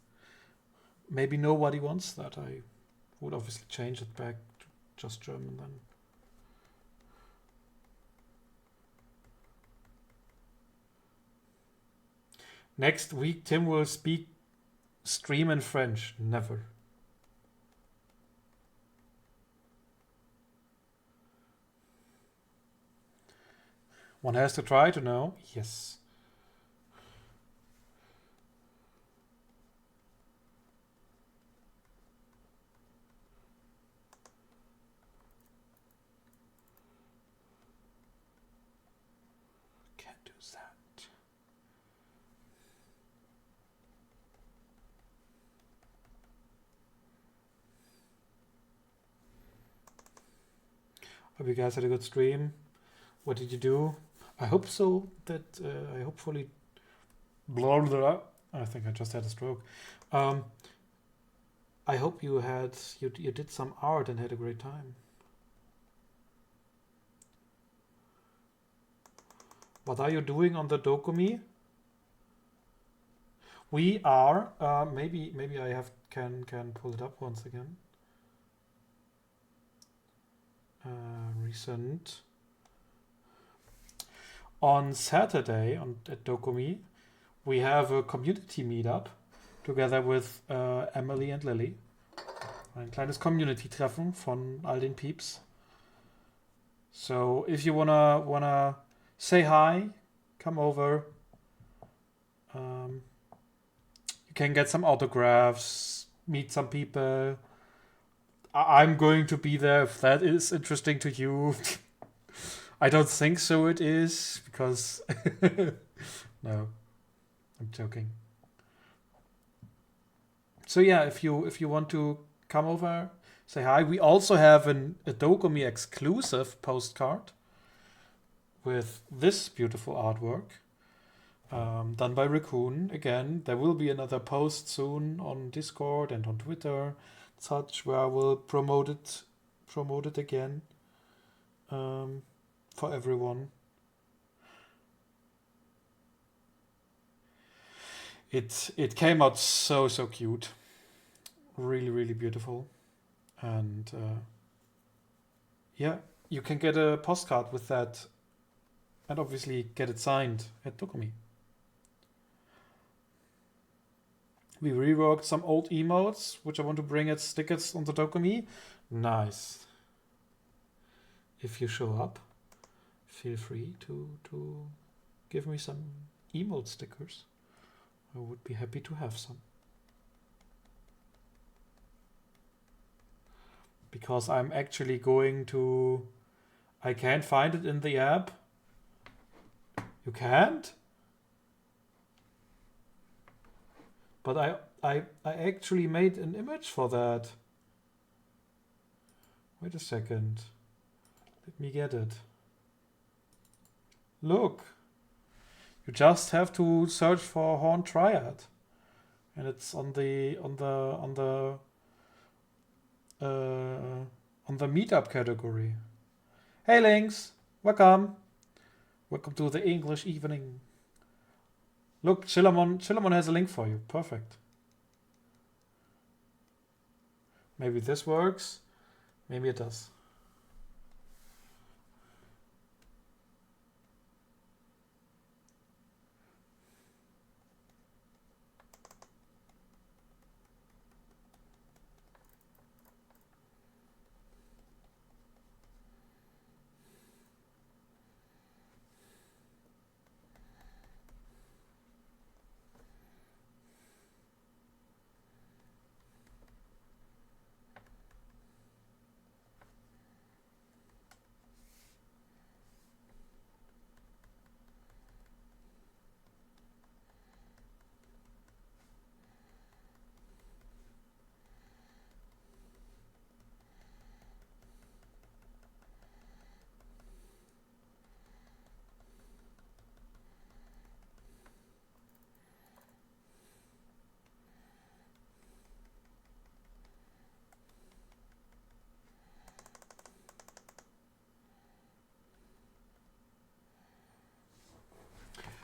maybe nobody wants that. I would obviously change it back to just German then. Next week, Tim will stream in French. Never. One has to try to know. Yes. Can't do that. Hope you guys had a good stream. What did you do? I hope so. That I hopefully. Blah, blah, blah. I think I just had a stroke. I hope you did some art and had a great time. What are you doing on the Dokumi? We are. Maybe I can pull it up once again. Recent. On Saturday at Dokumi, we have a community meetup together with Emily and Lily. Ein kleines Community-Treffen von all den Peeps. So if you wanna say hi, come over. You can get some autographs, meet some people. I'm going to be there if that is interesting to you. I don't think so it is, because no, I'm joking. So yeah, if you want to come over, say hi. We also have a Dokumi exclusive postcard with this beautiful artwork done by Raccoon. Again, there will be another post soon on Discord and on Twitter, such, where I will promote it again. For everyone. It came out so cute, really beautiful, and yeah, you can get a postcard with that and obviously get it signed at Dokumi. We reworked some old emotes, which I want to bring as stickers on the Dokumi. Nice. If you show up, feel free to give me some emote stickers. I would be happy to have some. Because I'm actually going to... I can't find it in the app. You can't? But I actually made an image for that. Wait a second. Let me get it. Look. You just have to search for Horn Triad. And it's on the meetup category. Hey Links, welcome. Welcome to the English evening. Look, Chillamon has a link for you. Perfect. Maybe this works. Maybe it does.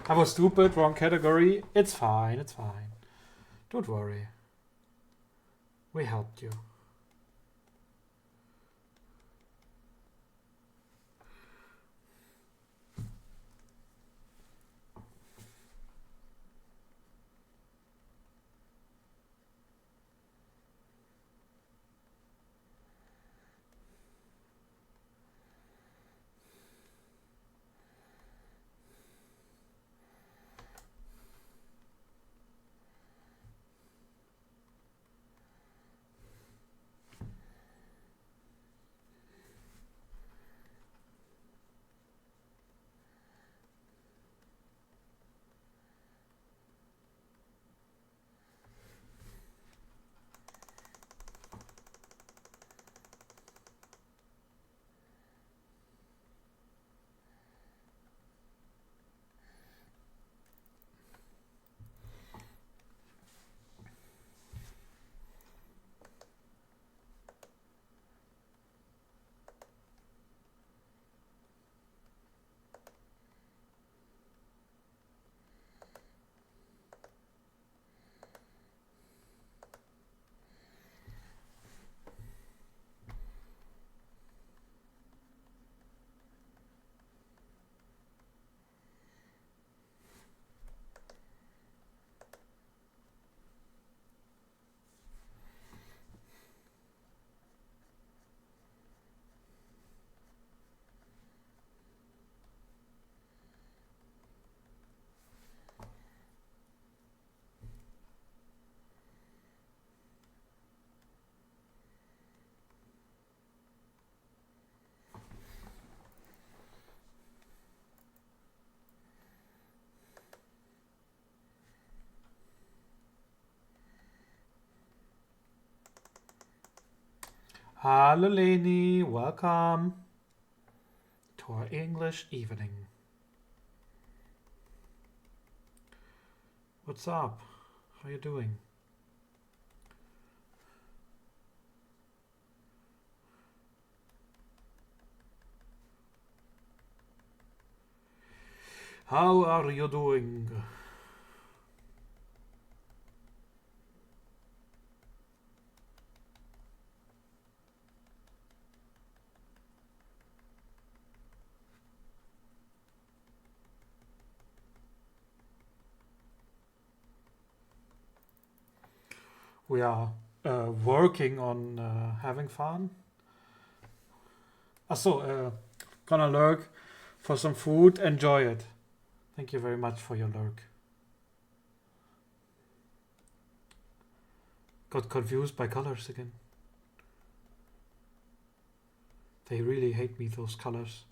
I was stupid, wrong category. It's fine, it's fine. Don't worry. We helped you. Hello Leni, welcome to our English evening. What's up? How you doing? How are you doing? we are working on having fun. Also, gonna lurk for some food. Enjoy it. Thank you very much for your lurk. Got confused by colors again. They really hate me, those colors.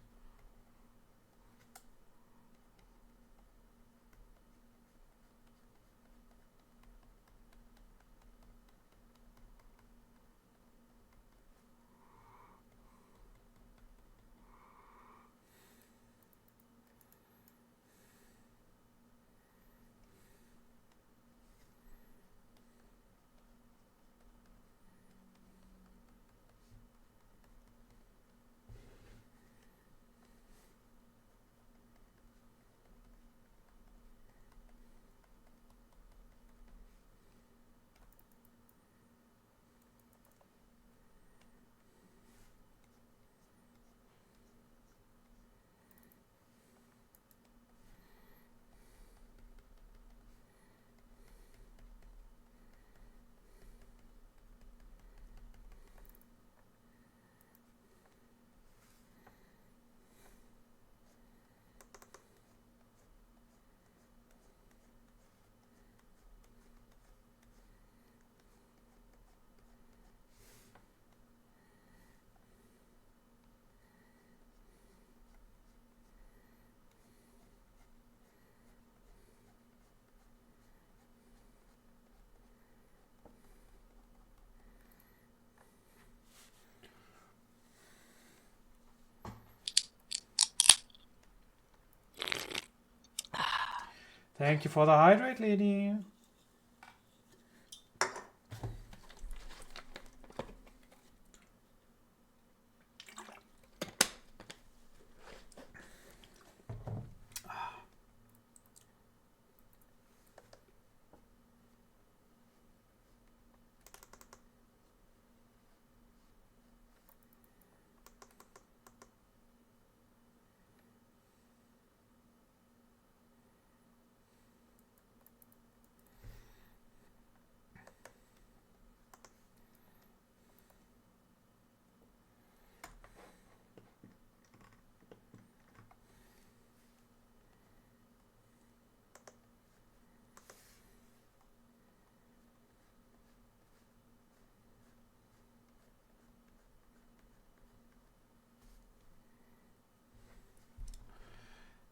Thank you for the hydrate, lady.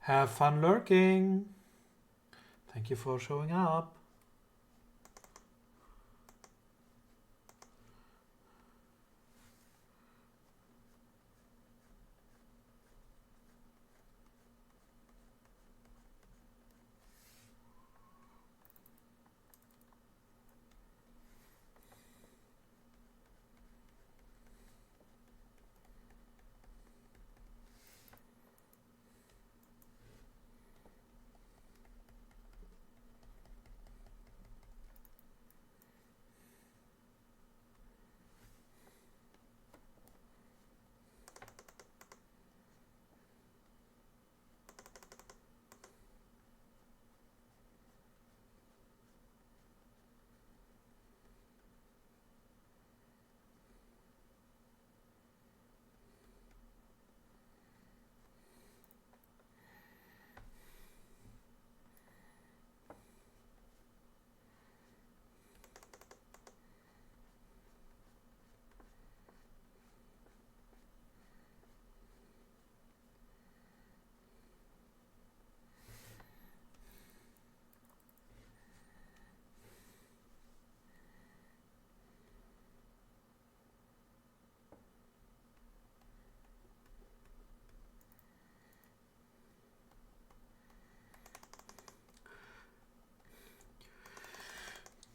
Have fun lurking. Thank you for showing up.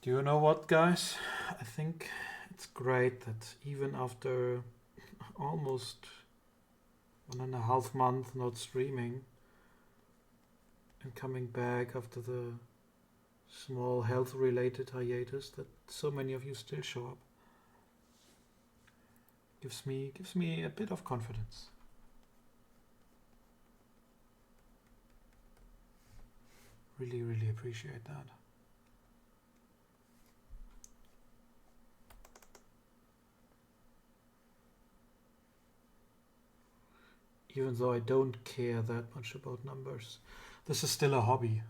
Do you know what, guys? I think it's great that even after almost 1.5 months not streaming and coming back after the small health-related hiatus, that so many of you still show up. Gives me a bit of confidence. Really, really appreciate that. even though I don't care that much about numbers. This is still a hobby,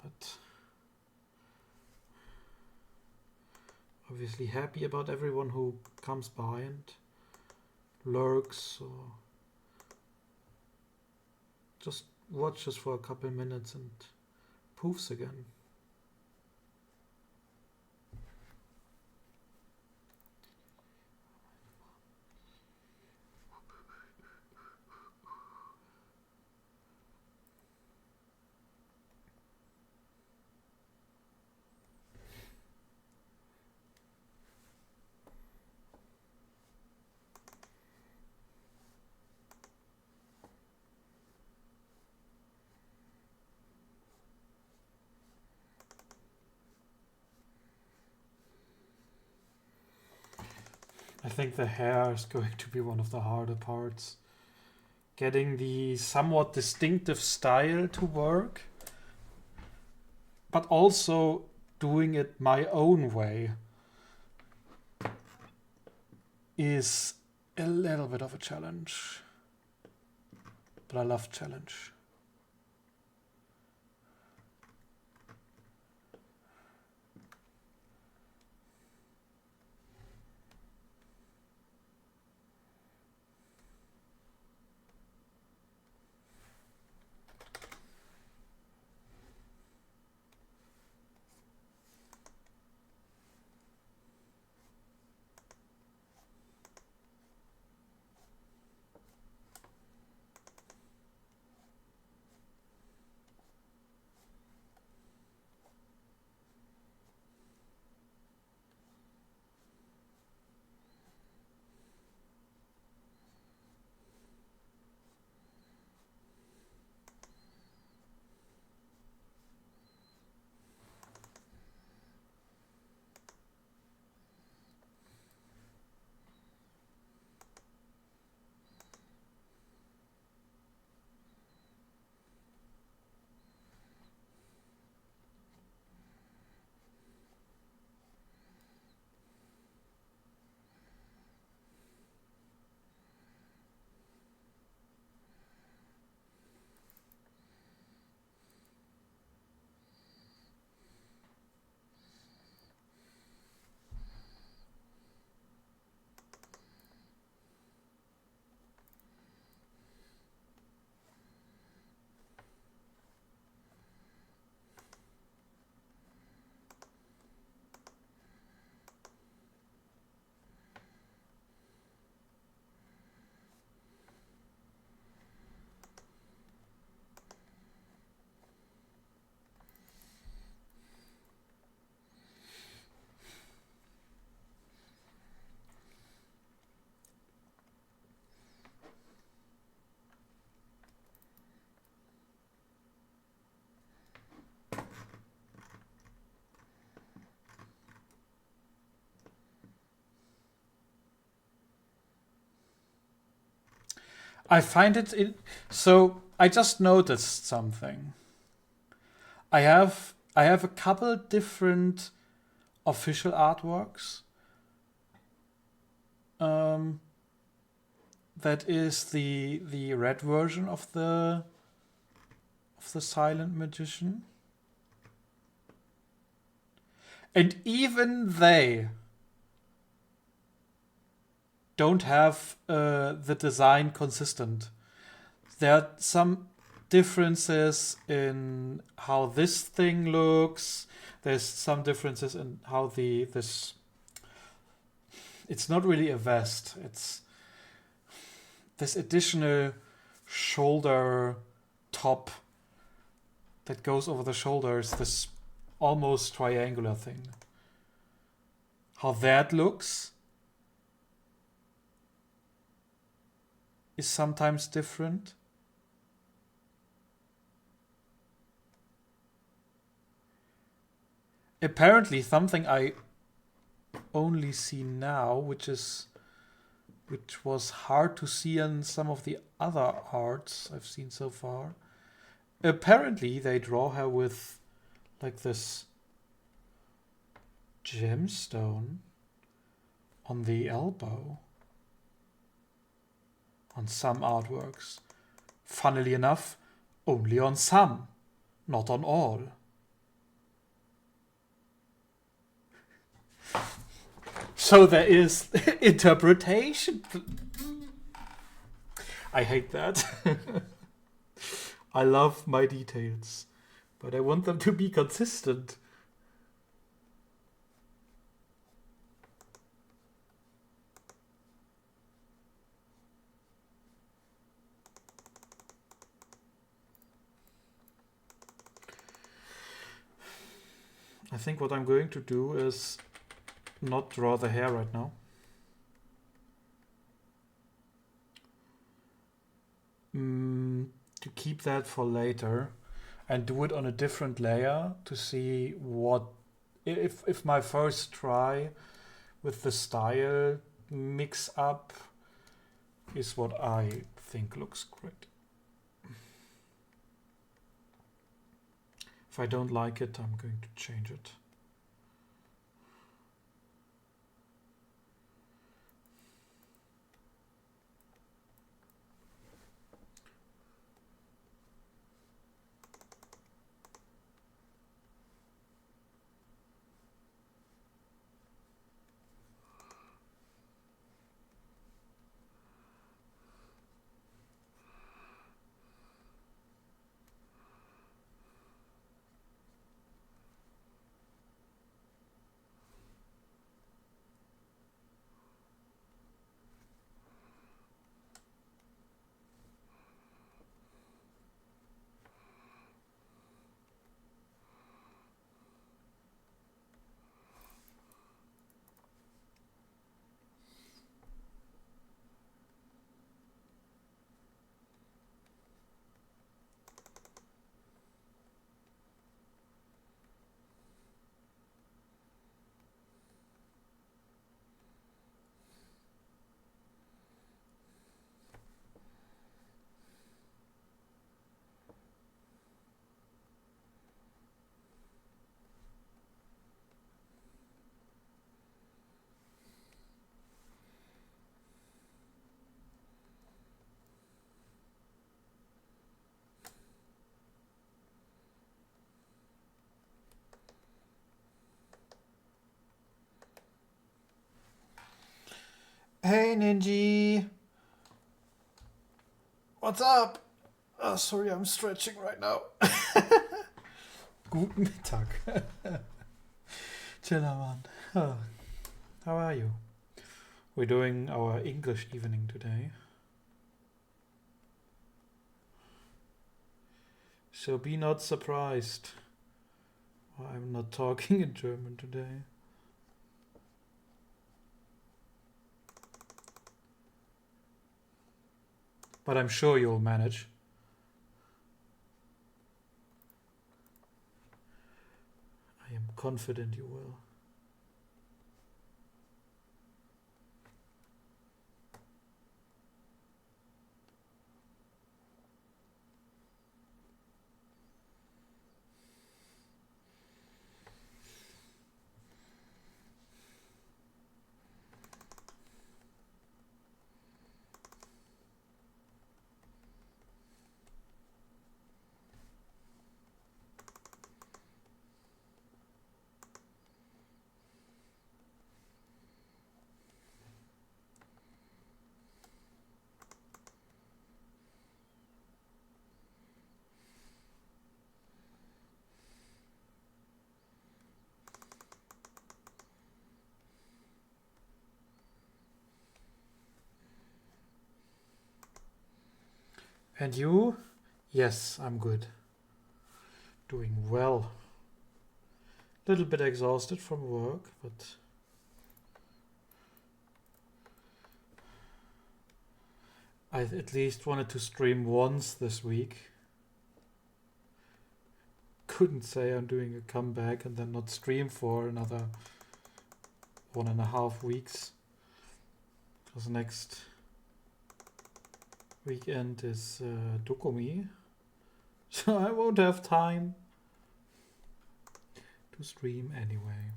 but obviously happy about everyone who comes by and lurks or just watches for a couple minutes and poofs again. I think the hair is going to be one of the harder parts. Getting the somewhat distinctive style to work, but also doing it my own way is a little bit of a challenge. But I love challenge. I find so I just noticed something. I have a couple different official artworks. That is the red version of the Silent Magician. And even they don't have the design consistent. There are some differences in how this thing looks. There's some differences in how this. It's not really a vest. It's this additional shoulder top that goes over the shoulders. This almost triangular thing. How that looks is sometimes different. Apparently something I only see now, which was hard to see in some of the other arts I've seen so far. Apparently they draw her with like this gemstone on the elbow. on some artworks. Funnily enough, only on some, not on all. So there is interpretation. I hate that. I love my details, but I want them to be consistent. I think what I'm going to do is not draw the hair right now. To keep that for later and do it on a different layer to see what if my first try with the style mix up is what I think looks great. If I don't like it, I'm going to change it. Hey Ninji! What's up? Oh, sorry, I'm stretching right now. Guten Mittag. Chillermann. Oh, how are you? We're doing our English evening today. So be not surprised. I'm not talking in German today. But I'm sure you'll manage. I am confident you will. And you? Yes, I'm good. Doing well. Little bit exhausted from work, but I at least wanted to stream once this week. Couldn't say I'm doing a comeback and then not stream for another 1.5 weeks. Because next weekend is Dokumi. So I won't have time to stream anyway.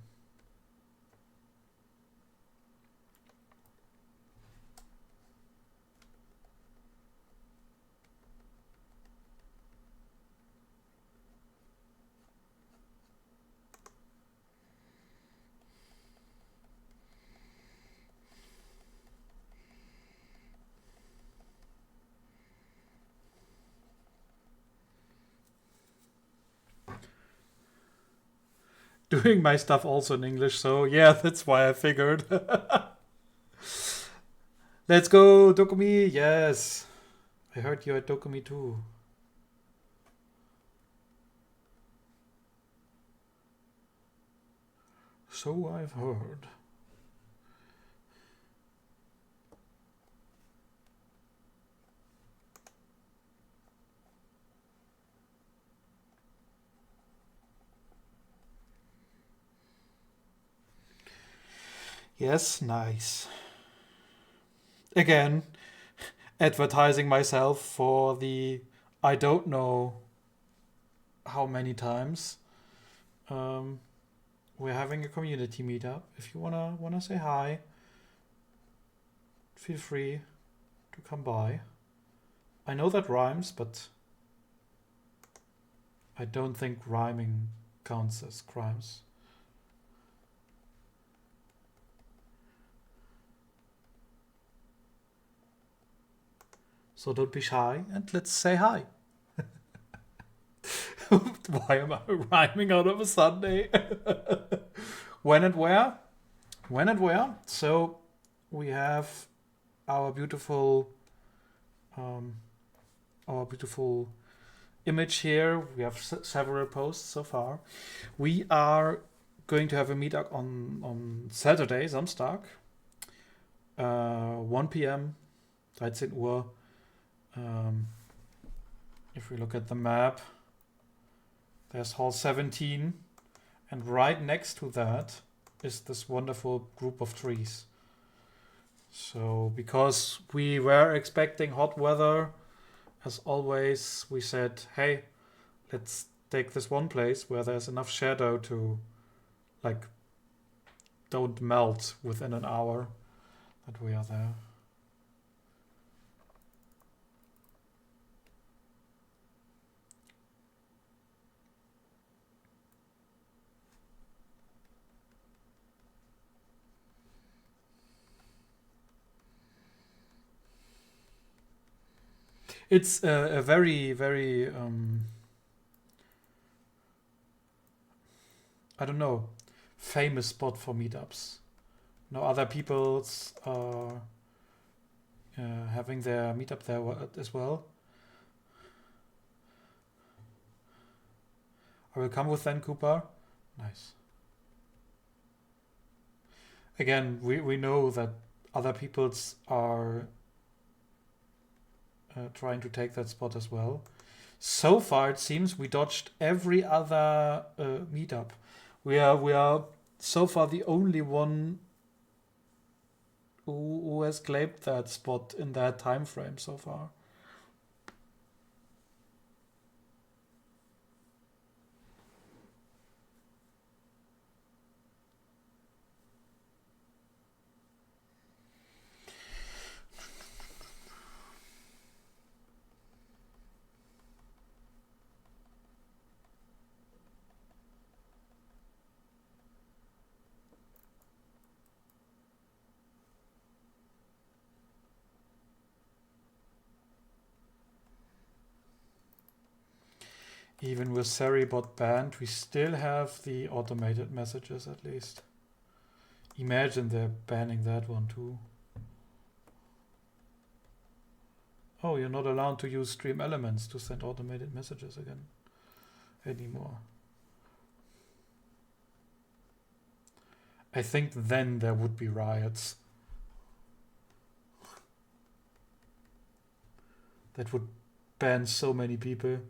doing my stuff also in English. So yeah, that's why I figured. Let's go, Dokumi. Yes. I heard you at Dokumi too. So I've heard. Yes, nice. Again, advertising myself for the I don't know how many times. We're having a community meetup. If you wanna say hi, feel free to come by. I know that rhymes, but I don't think rhyming counts as crimes. So don't be shy and let's say hi. Why am I rhyming out of a Sunday? When and where? When and where? So we have our beautiful image here. We have several posts so far. We are going to have a meetup on Saturday, Samstag, 1 p.m., 13 Uhr. If we look at the map, there's Hall 17, and right next to that is this wonderful group of trees. So because we were expecting hot weather, as always, we said, hey, let's take this one place where there's enough shadow to, like, don't melt within an hour that we are there. It's a very, very, I don't know, famous spot for meetups. No other people's are having their meetup there as well. I will come with then, Cooper. Nice. Again, we know that other people's are trying to take that spot as well. So far, it seems we dodged every other meetup. We are so far the only one who has claimed that spot in that time frame so far. Even with Seribot banned, we still have the automated messages at least. Imagine they're banning that one too. Oh, you're not allowed to use Stream Elements to send automated messages again anymore. I think then there would be riots. That would ban so many people.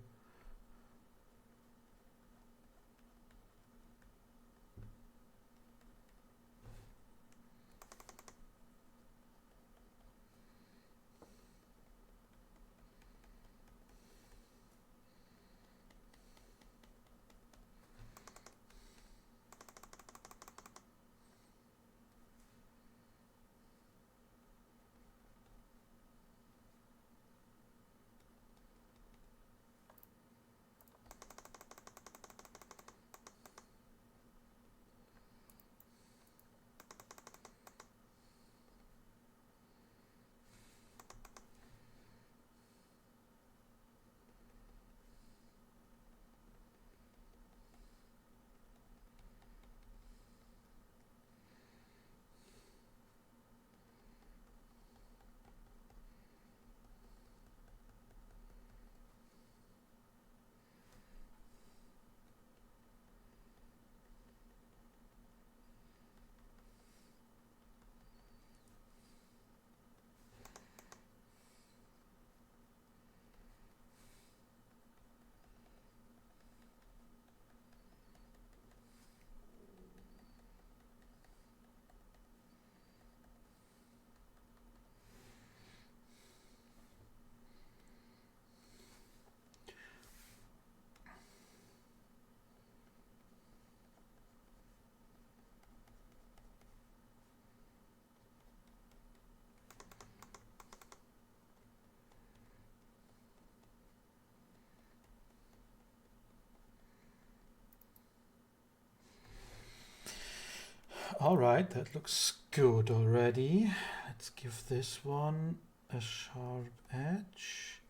All right, that looks good already. Let's give this one a sharp edge,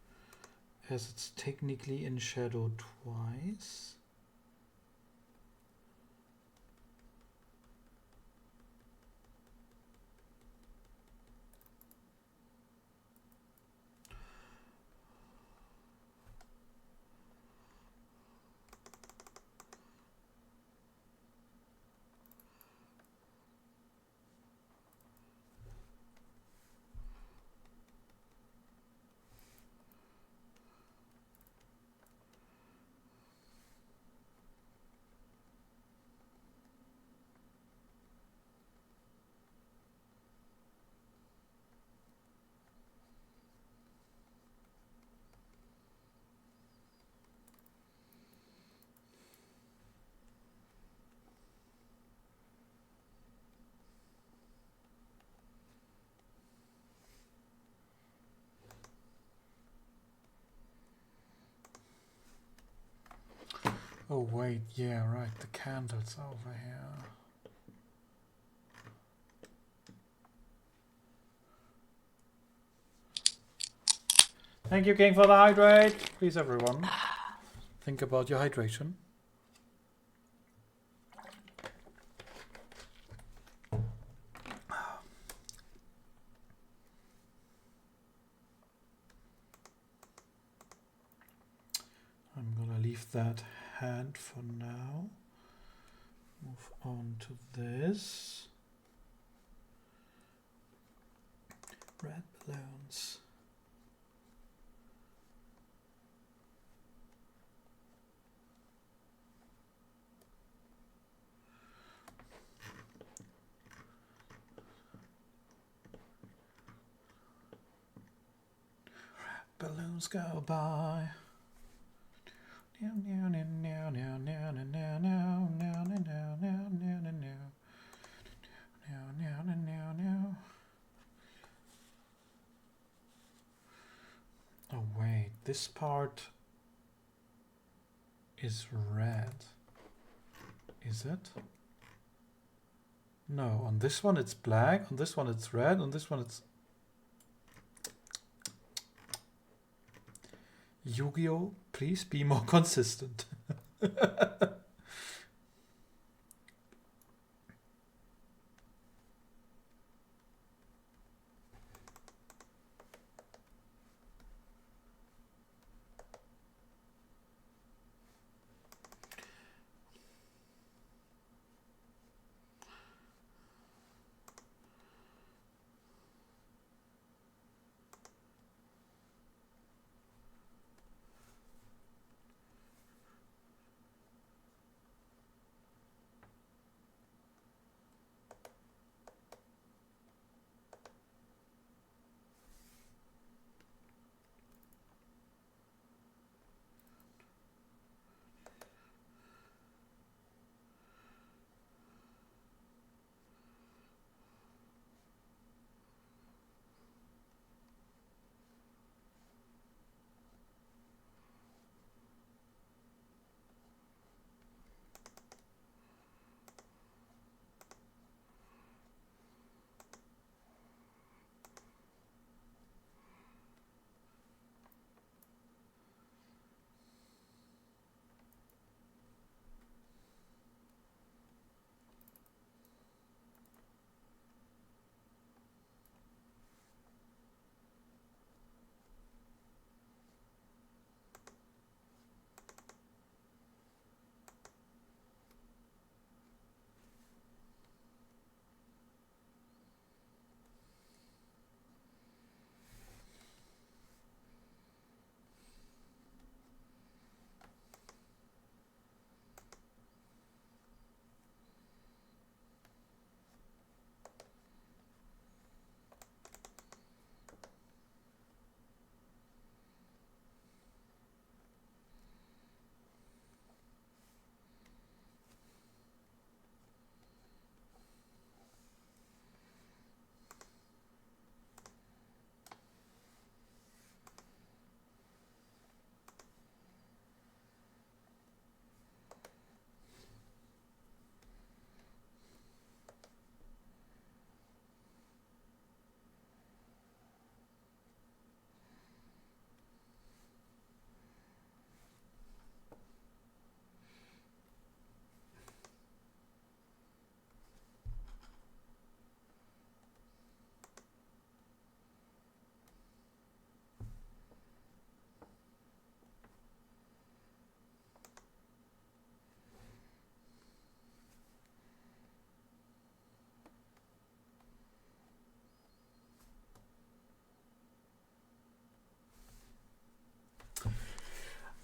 as it's technically in shadow twice. Oh wait, yeah, right, the candle's over here. Thank you, King, for the hydrate. Please, everyone, think about your hydration. I'm gonna leave that hand for now. Move on to this. Red balloons. Balloons go by. Oh wait, this part is red. Is it? No, on this one it's black, on this one it's red, on this one it's... Yu-Gi-Oh! Please be more consistent.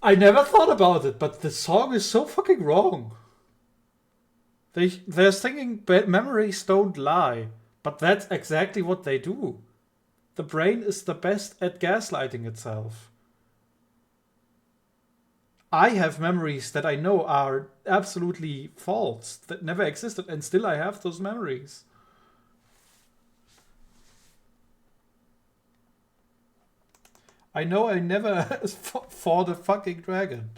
I never thought about it, but the song is so fucking wrong. They're singing bad memories don't lie, but that's exactly what they do. The brain is the best at gaslighting itself. I have memories that I know are absolutely false, that never existed, and still I have those memories. I know I never fought a fucking dragon,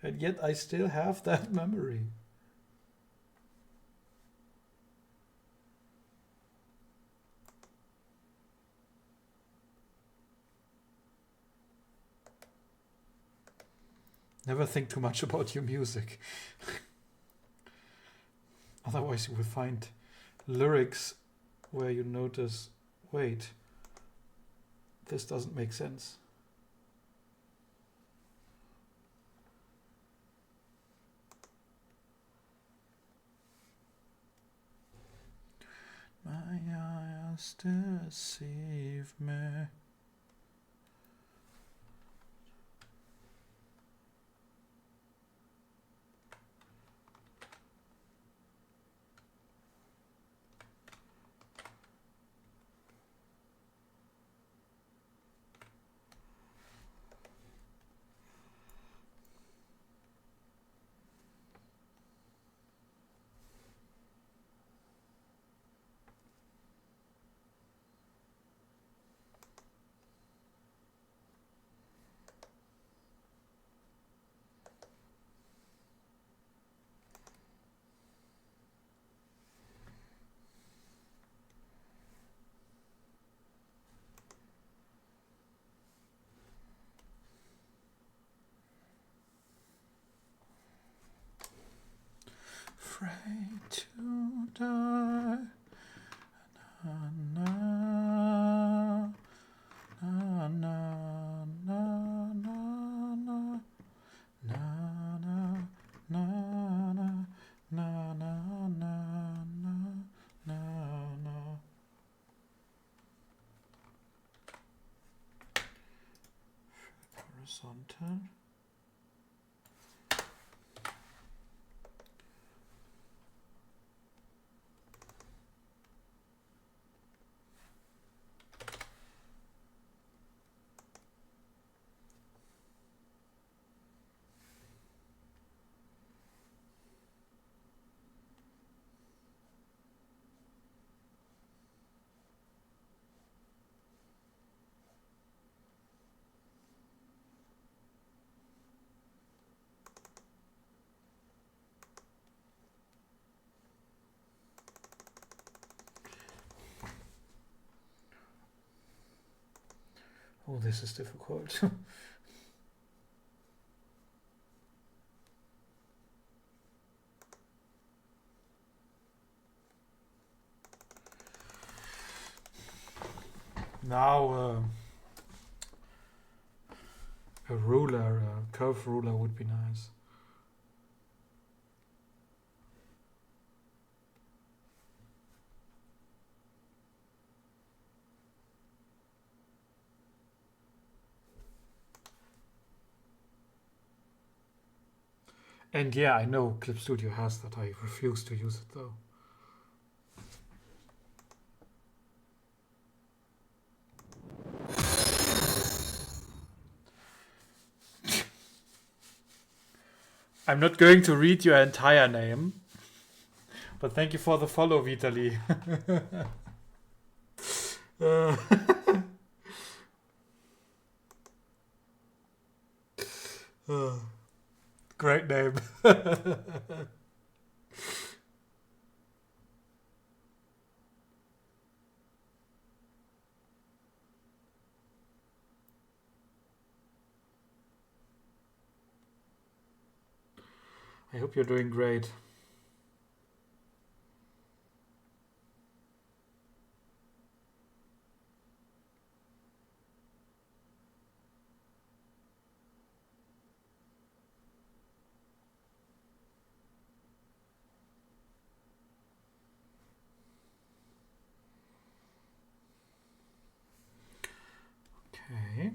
and yet I still have that memory. Never think too much about your music. Otherwise you will find lyrics where you notice, wait, this doesn't make sense. My eyes deceive me. Afraid to die. Na, na, na, na, na, na, na, na, na, na, na, na. Horizontal. Oh, this is difficult. Now, a ruler, a curve ruler would be nice. And yeah, I know Clip Studio has that. I refuse to use it though. I'm not going to read your entire name, but thank you for the follow, Vitali. Great name. I hope you're doing great. Okay.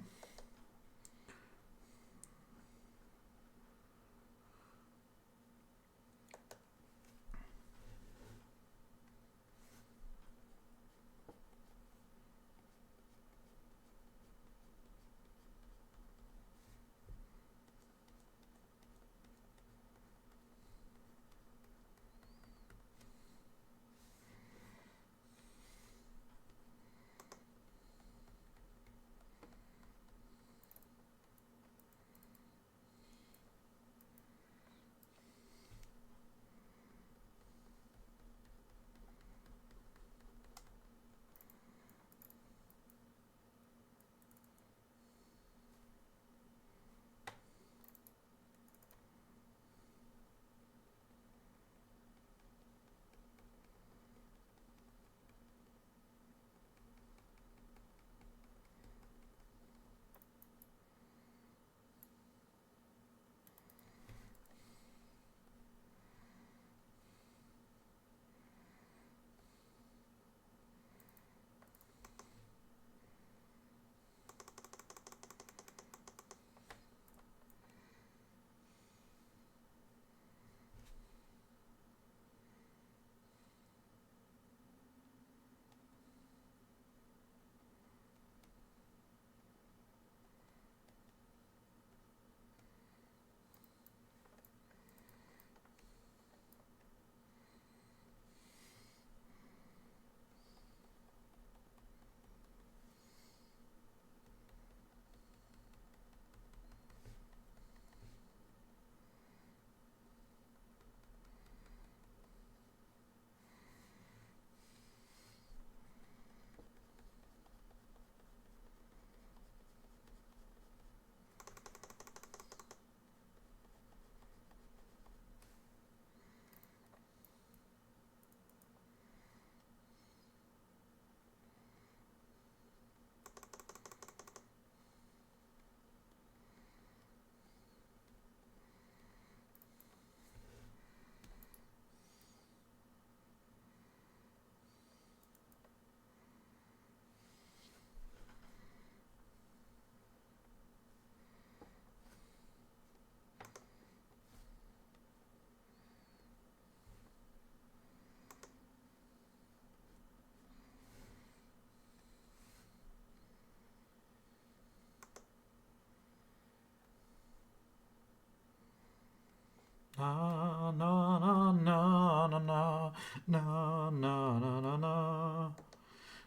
Na na na na na na na na na na na.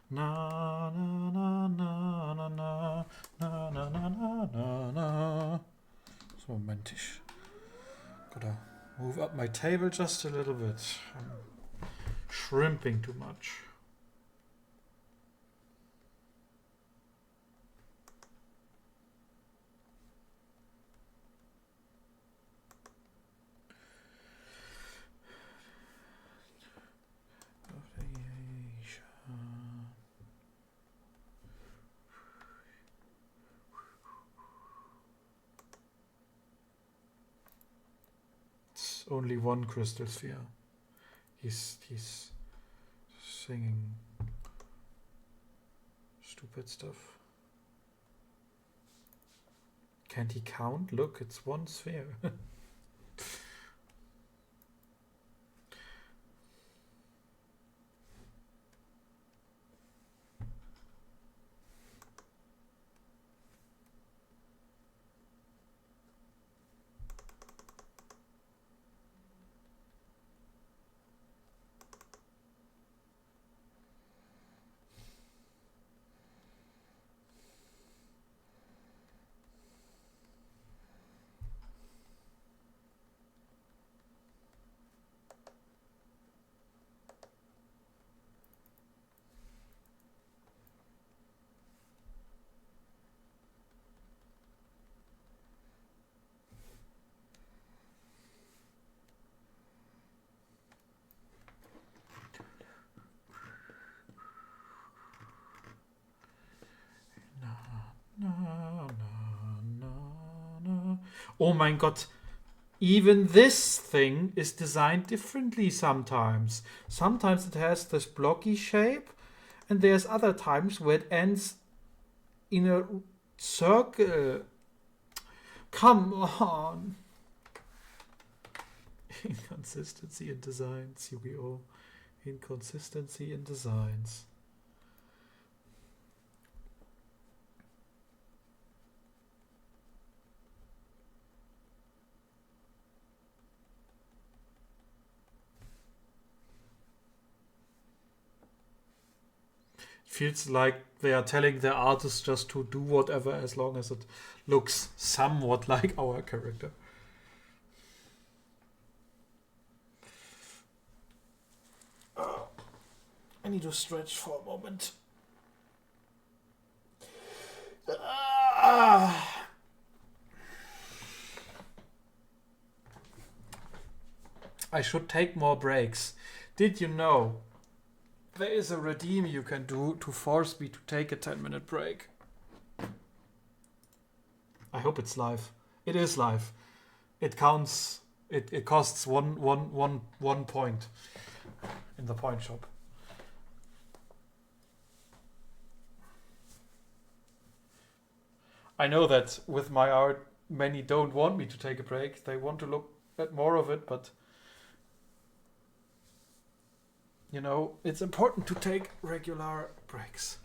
Na na na na na na na na na na na. So, Moment, ich gotta move up my table just a little bit. I'm shrimping too much. It's only one crystal sphere. He's singing stupid stuff. Can't he count? Look, it's one sphere. Oh mein Gott. Even this thing is designed differently sometimes. Sometimes it has this blocky shape, and there's other times where it ends in a circle. Come on. Inconsistency in designs, Yu-Gi-Oh! Inconsistency in designs. Feels like they are telling the artist just to do whatever as long as it looks somewhat like our character. I need to stretch for a moment. I should take more breaks. Did you know there is a redeem you can do to force me to take a 10-minute break? I hope it's live. It is live. It counts. It costs one point in the point shop. I know that with my art, many don't want me to take a break. They want to look at more of it, but you know, it's important to take regular breaks.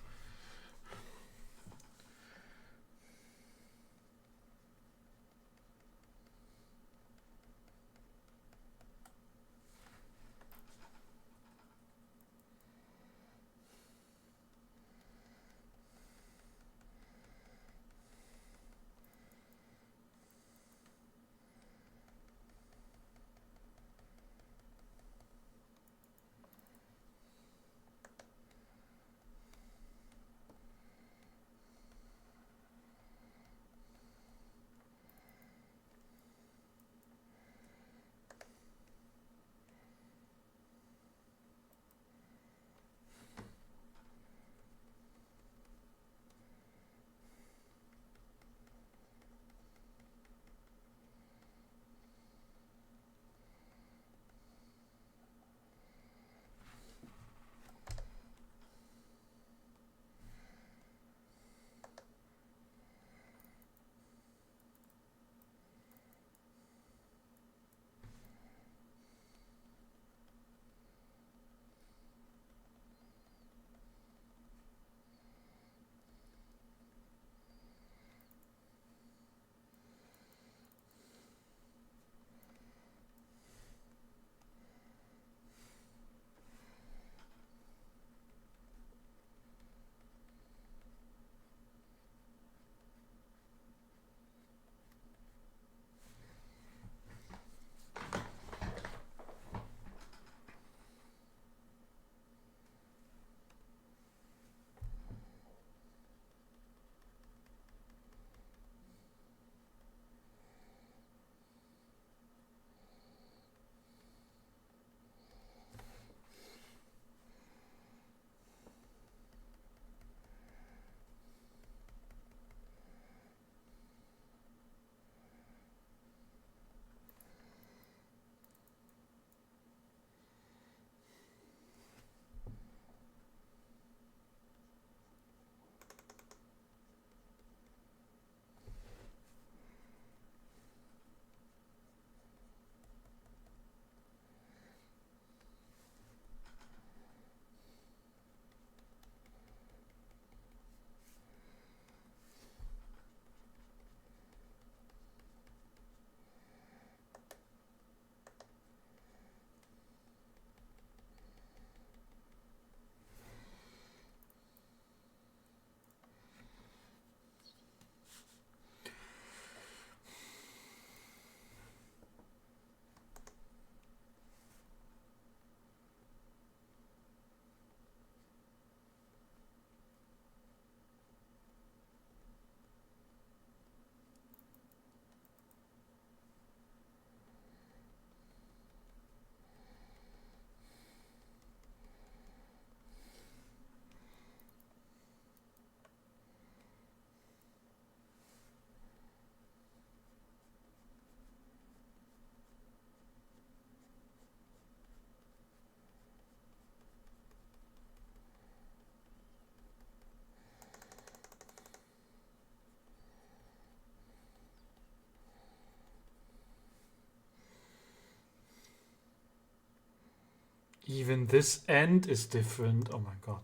Even this end is different. Oh my god.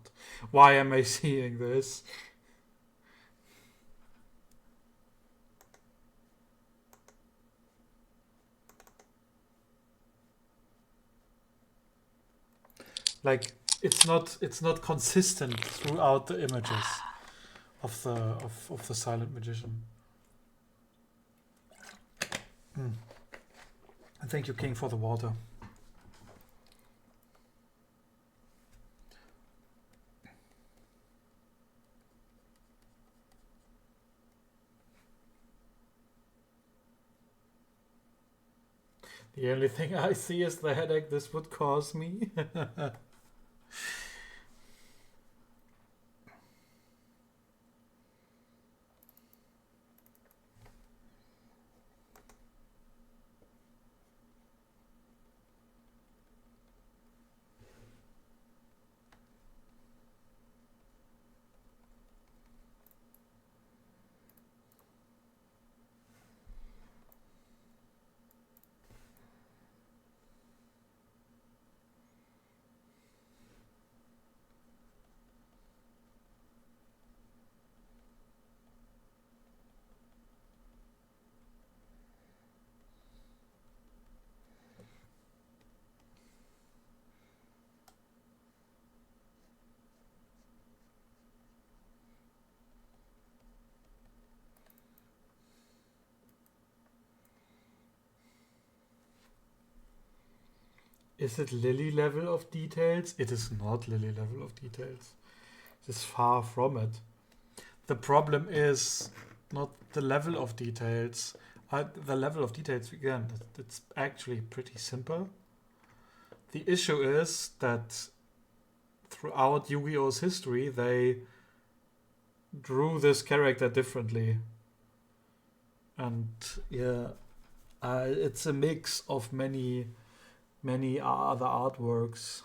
Why am I seeing this? Like it's not consistent throughout the images of the silent magician. And thank you, King, for the water. The only thing I see is the headache this would cause me. Is it Lily level of details? It is not Lily level of details. It is far from it. The problem is not the level of details. The level of details, again, it's actually pretty simple. The issue is that throughout Yu-Gi-Oh's history, they drew this character differently. And yeah, it's a mix of many other artworks.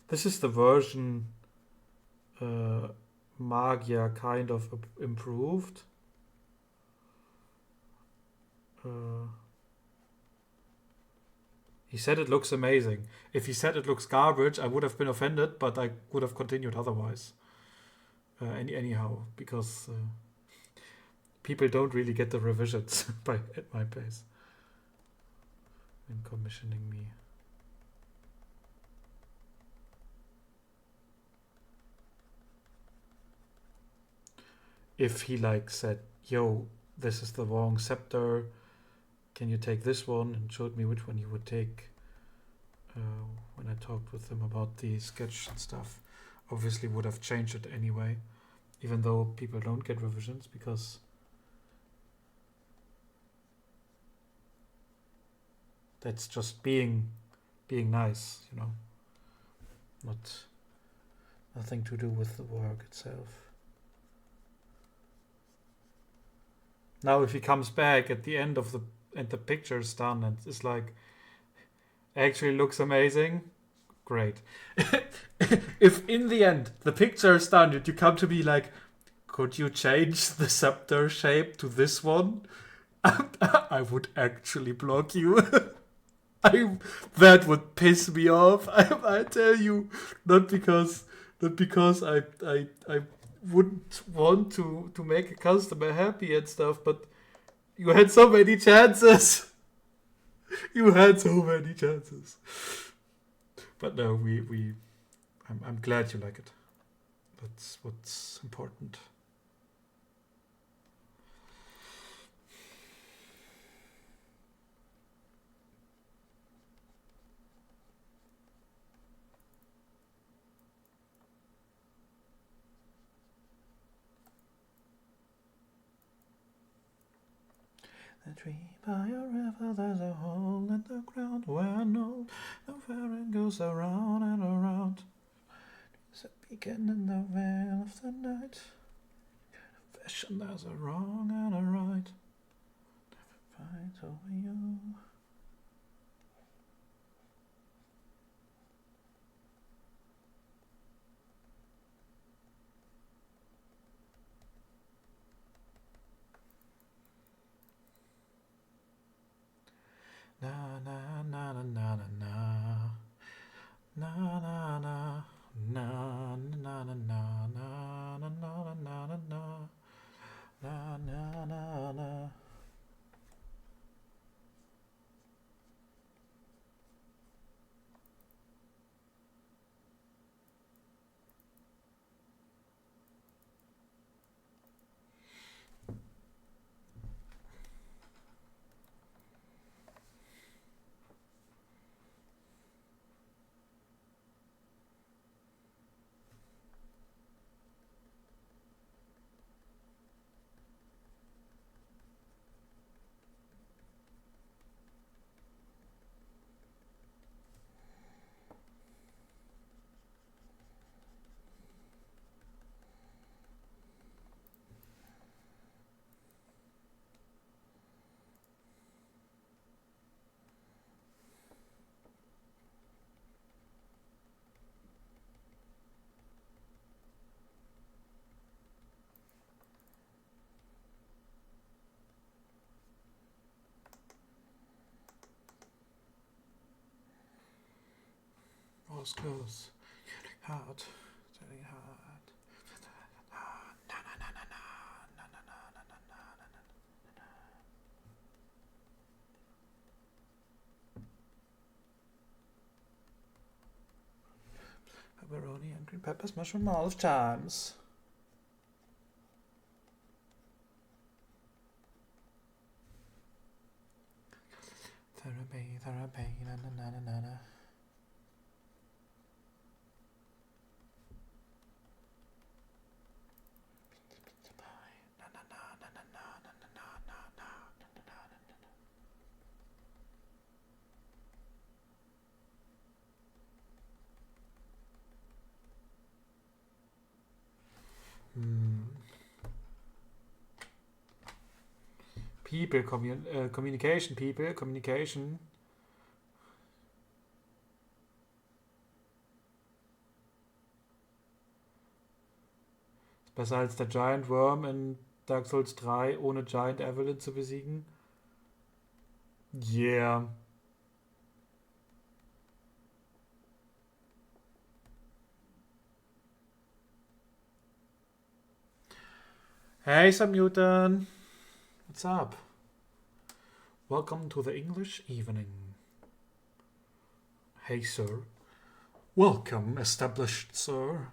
This is the version Magia kind of improved. He said it looks amazing. If he said it looks garbage, I would have been offended, but I would have continued otherwise. Anyhow, because people don't really get the revisions at my pace in commissioning me. If he like said, yo, this is the wrong scepter, can you take this one, and showed me which one he would take when I talked with him about the sketch and stuff, obviously would have changed it anyway, even though people don't get revisions, because that's just being nice, you know, nothing to do with the work itself. Now if he comes back at the end of the picture's done and it's like, actually looks amazing, great. If in the end the picture is done and you come to me like, could you change the scepter shape to this one? I would actually block you. That would piss me off. I tell you, not because I wouldn't want to make a customer happy and stuff, but you had so many chances. You had so many chances. But no, I'm glad you like it. That's what's important. The tree by a river, there's a hole in the ground where no fairing goes around and around. There's a beacon in the veil of the night. Fashion, there's a wrong and a right. Never fight over you. Na na na na na na na. Na na na na na na na na na na na na na na na na. Was close. Hard. Very hard. Na na na na na na na na na na na na. Pepperoni and green peppers, mushroom olive chimes. Therapy, na na na na na na. People, communication, people, communication. Ist besser als der Giant Worm in Dark Souls 3 ohne Giant Evelyn zu besiegen. Yeah. Hey, Submutant. What's up? Welcome to the English evening. Hey, sir. Welcome, established sir.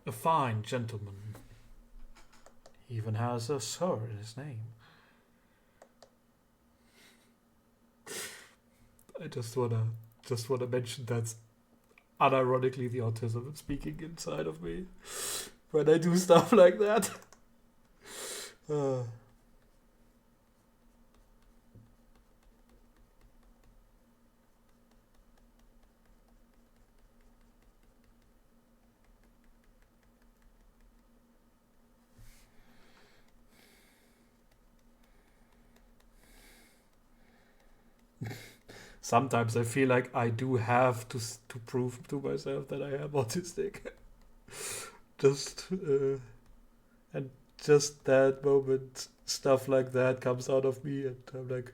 A fine gentleman. He even has a sir in his name. I just wanna mention that's unironically the autism speaking inside of me when I do stuff like that. Sometimes I feel like I do have to prove to myself that I am autistic. And just that moment, stuff like that comes out of me, and I'm like,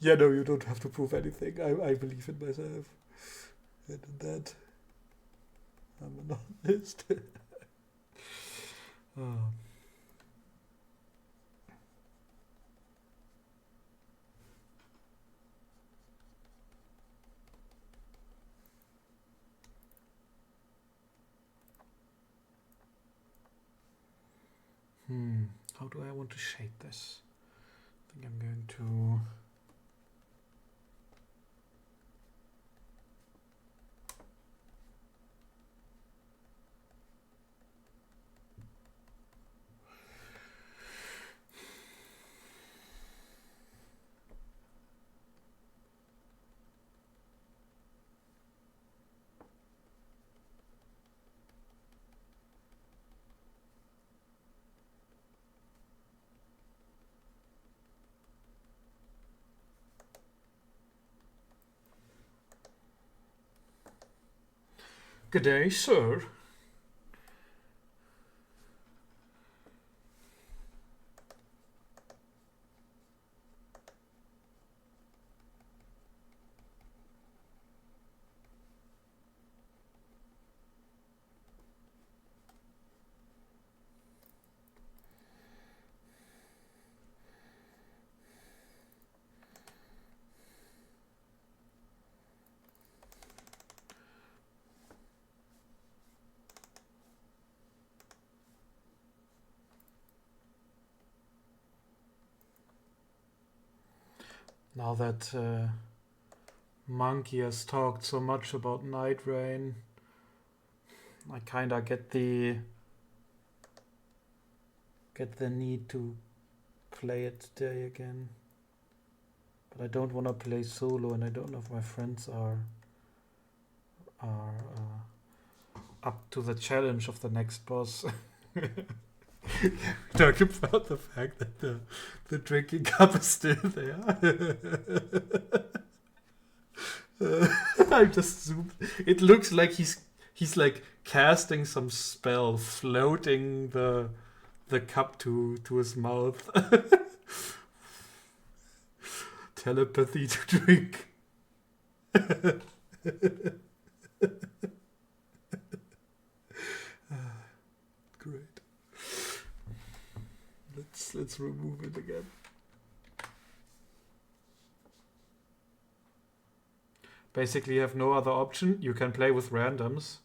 yeah, no, you don't have to prove anything. I believe in myself, and in that, I'm an honest. How do I want to shape this? I think I'm going to... Good day, sir. Now that Monkey has talked so much about Night Rain, I kinda get the need to play it today again. But I don't want to play solo, and I don't know if my friends are up to the challenge of the next boss. Talk about the fact that the drinking cup is still there. I just zoomed. It looks like he's like casting some spell, floating the cup to his mouth. Telepathy to drink. Great. Let's remove it again. Basically, you have no other option. You can play with randoms.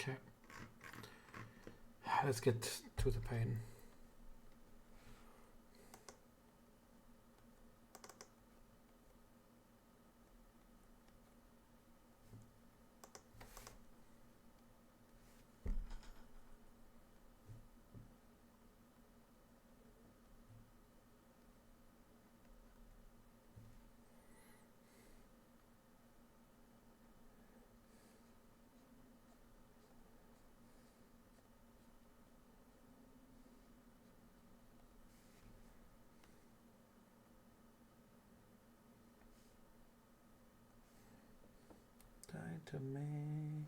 Okay. Let's get to the pain. Die to me.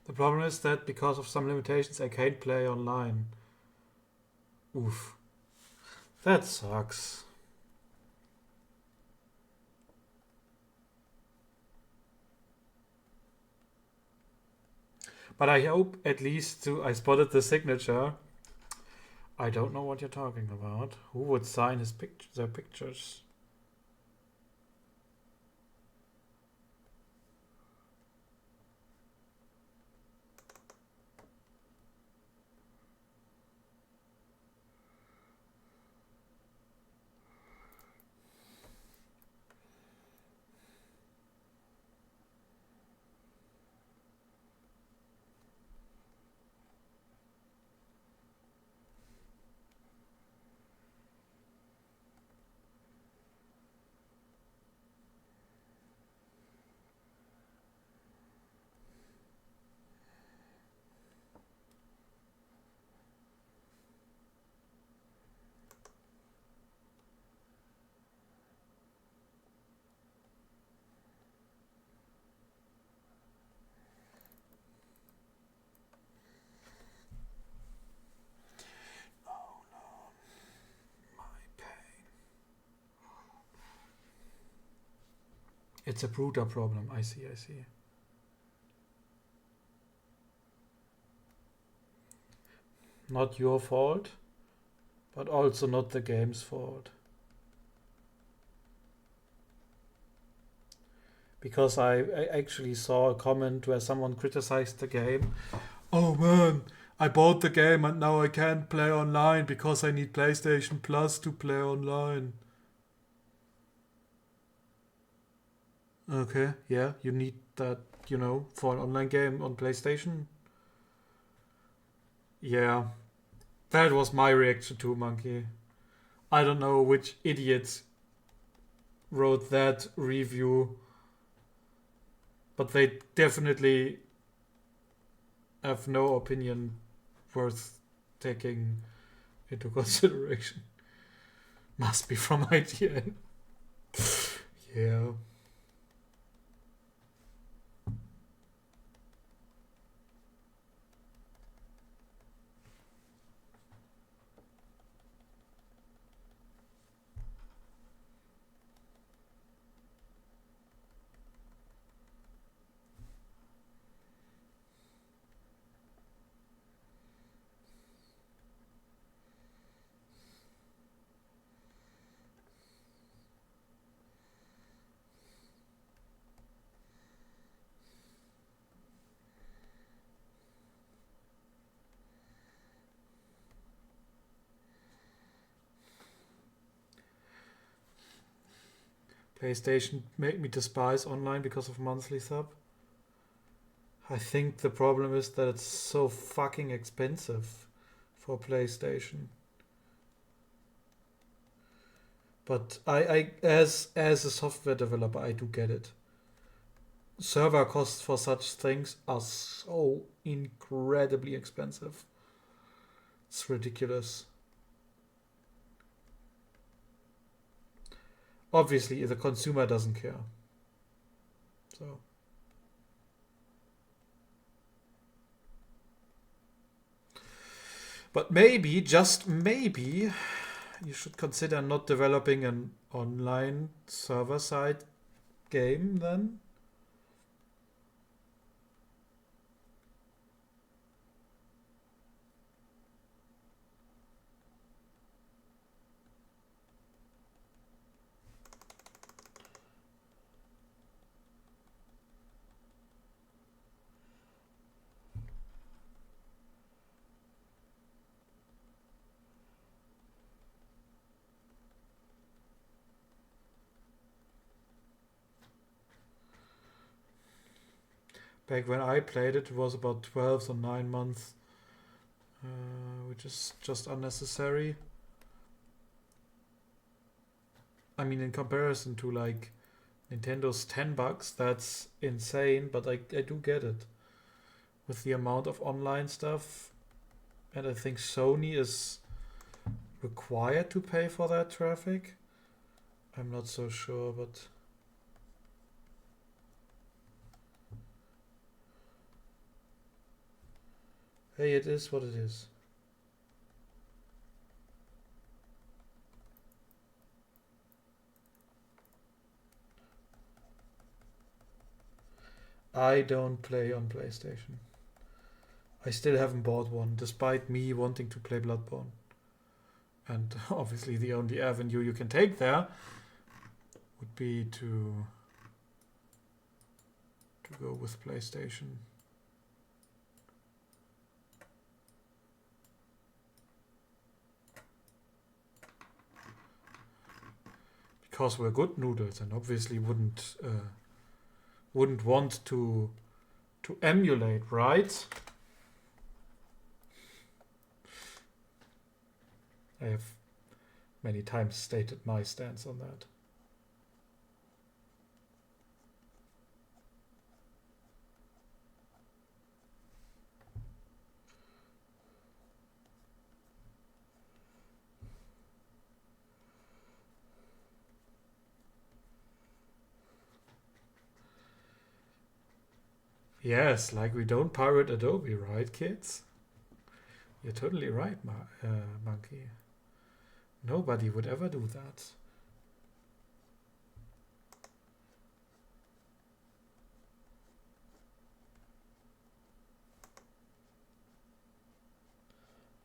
The problem is that because of some limitations, I can't play online. Oof. That sucks. But I hope at least I spotted the signature. I don't know what you're talking about. Who would sign their pictures? It's a Bruder problem. I see. Not your fault, but also not the game's fault. Because I actually saw a comment where someone criticized the game. Oh man, I bought the game and now I can't play online because I need PlayStation Plus to play online. Okay, yeah, you need that, for an online game on PlayStation. Yeah, that was my reaction to Monkey. I don't know which idiot wrote that review, but they definitely have no opinion worth taking into consideration. Must be from IGN. Yeah. PlayStation made me despise online because of monthly sub. I think the problem is that it's so fucking expensive for PlayStation. But I as a software developer, I do get it. Server costs for such things are so incredibly expensive. It's ridiculous. Obviously, the consumer doesn't care. So. But maybe, just maybe, you should consider not developing an online server-side game then. Back when I played it, it was about 12 or 9 months, which is just unnecessary. I mean, in comparison to like Nintendo's $10, that's insane, but I do get it. With the amount of online stuff, and I think Sony is required to pay for that traffic. I'm not so sure, but hey, it is what it is. I don't play on PlayStation. I still haven't bought one, despite me wanting to play Bloodborne. And obviously the only avenue you can take there would be to go with PlayStation. Because we're good noodles and obviously wouldn't want to emulate, right? I have many times stated my stance on that. Yes, like we don't pirate Adobe, right, kids? You're totally right, Monkey. Nobody would ever do that.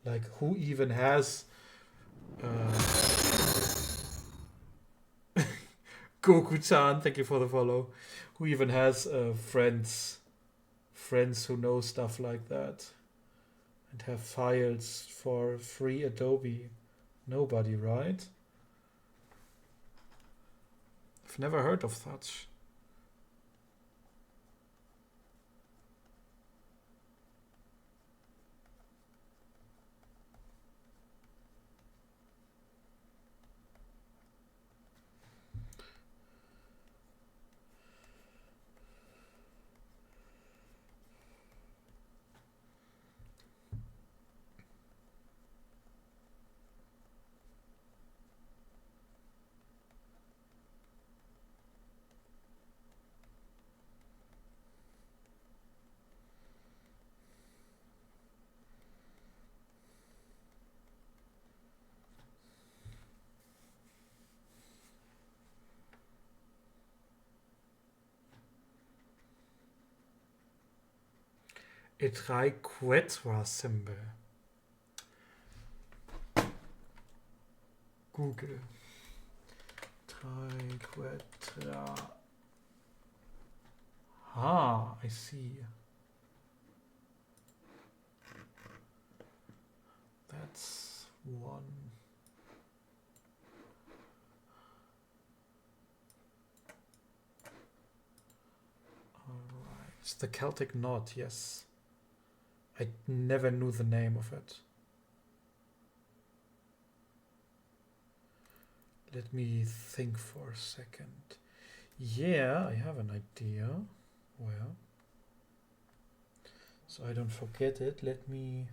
Like, who even has... Goku-chan, thank you for the follow. Who even has friends who know stuff like that and have files for free Adobe? Nobody, right? I've never heard of such. A triquetra symbol. Google. Triquetra. Ah, I see. That's one. Alright. It's the Celtic knot, yes. I never knew the name of it. Let me think for a second. Yeah, I have an idea. Well, so I don't forget it, let me...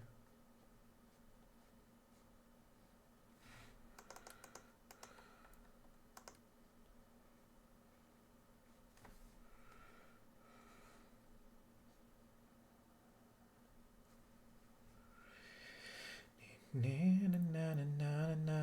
Na, na, na, na, na, na.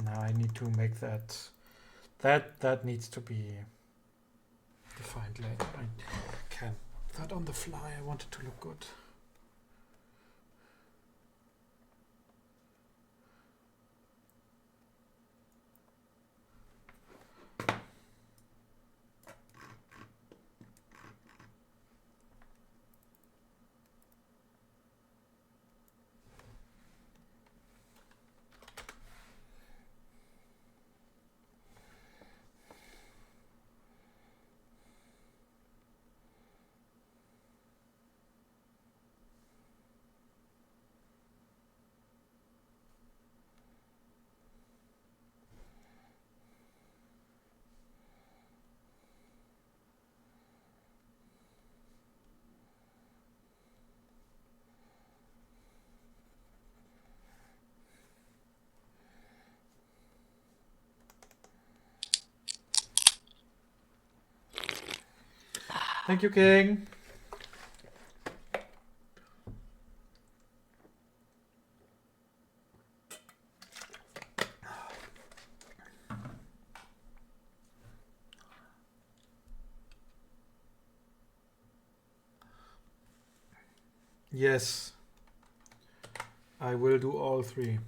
Now I need to make that needs to be defined later. I can't That on the fly, I wanted to look good. Thank you, King. Yes, I will do all three.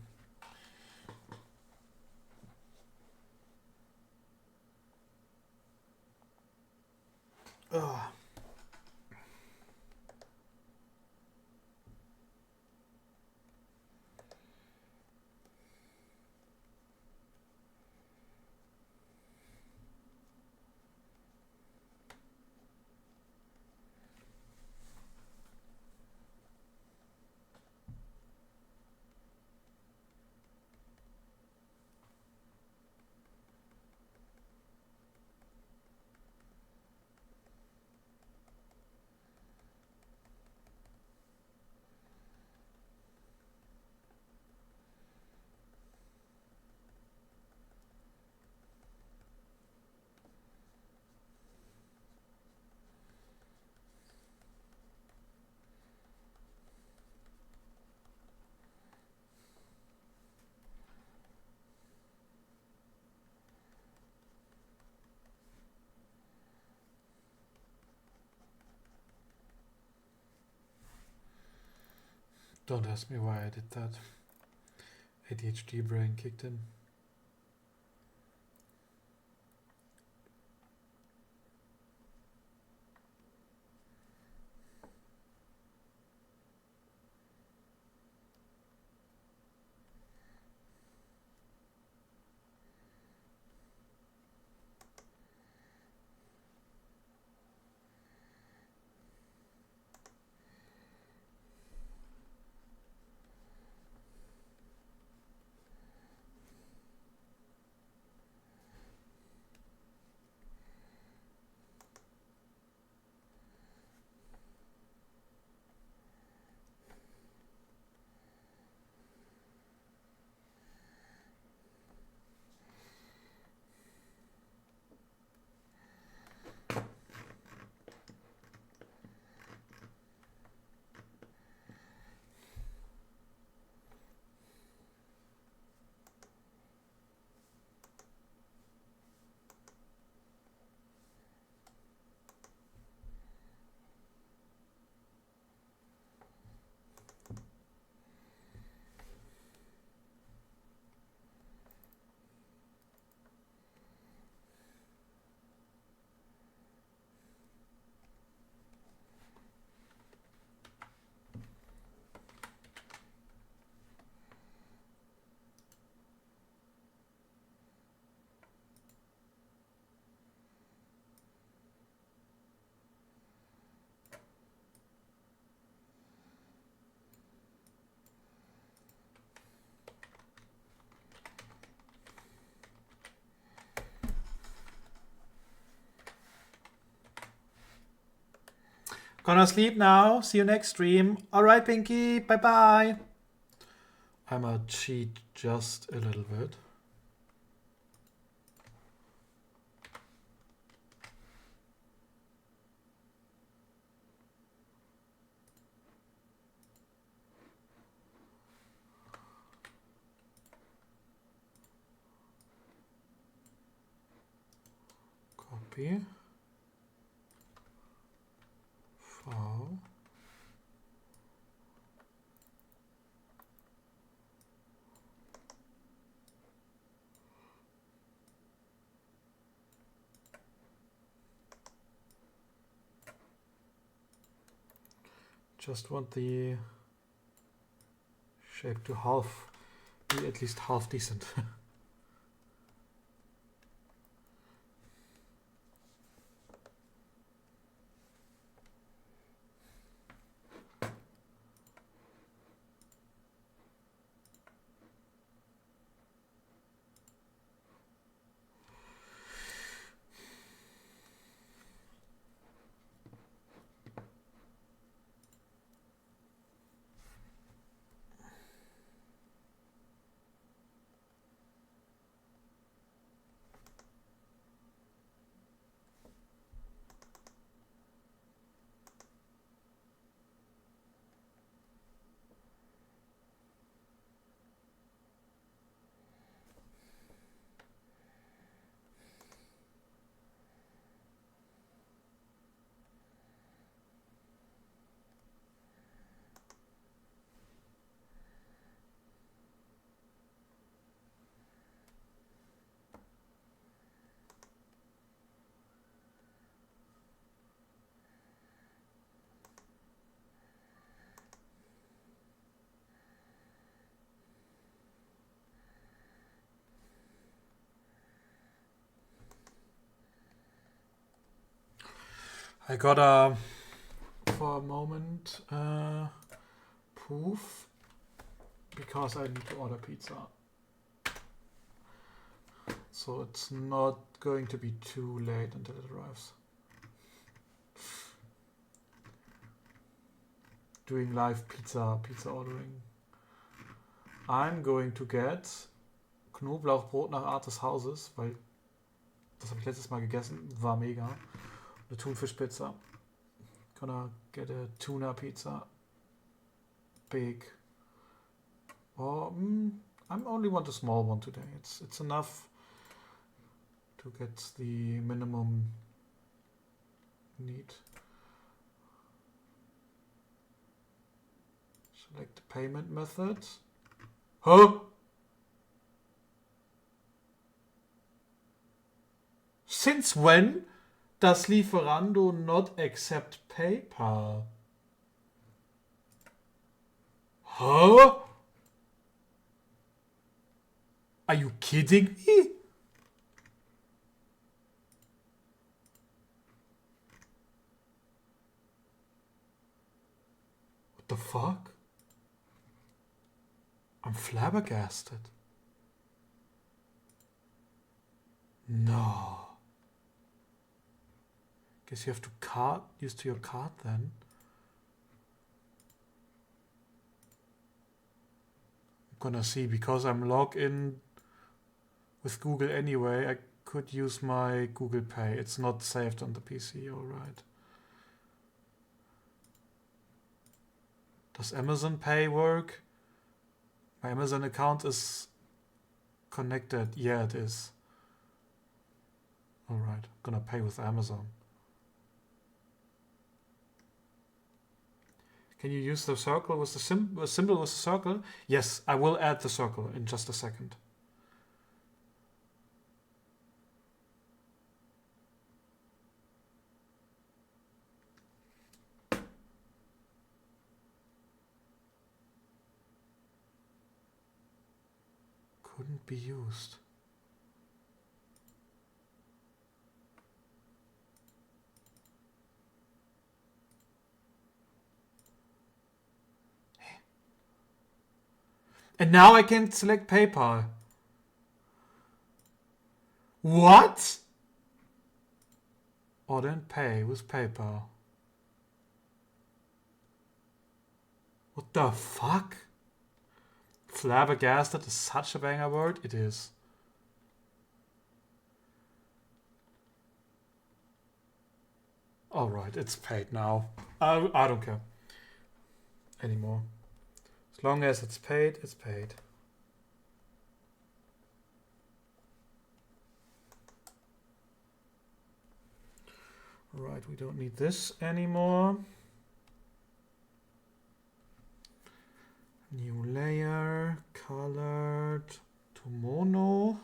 Ugh. Don't ask me why I did that. ADHD brain kicked in. Gonna sleep now. See you next stream. Alright, Pinky. Bye-bye. I'ma cheat just a little bit. Copy. Just want the shape to be at least half decent. I got for a moment, poof, because I need to order pizza. So it's not going to be too late until it arrives. Doing live pizza ordering. I'm going to get Knoblauchbrot nach Art des Hauses, weil das habe ich letztes Mal gegessen, war mega. Eine Thunfischpizza. Gonna get a tuna pizza. Big. Oh, I only want a small one today. It's enough to get the minimum need. Select the payment method. Huh? Since when does Lieferando not accept PayPal? Huh? Are you kidding me? What the fuck? I'm flabbergasted. No. Guess you have to use your card then. I'm gonna see, because I'm logged in with Google anyway, I could use my Google Pay. It's not saved on the PC, alright. Does Amazon Pay work? My Amazon account is connected. Yeah, it is. Alright, I'm gonna pay with Amazon. Can you use the circle with the symbol with the circle? Yes, I will add the circle in just a second. Couldn't be used. And now I can select PayPal. What? Order and pay with PayPal. What the fuck? Flabbergasted is such a banger word. It is. Alright, it's paid now. I don't care anymore. As long as it's paid, it's paid. Right, we don't need this anymore. New layer, colored to mono.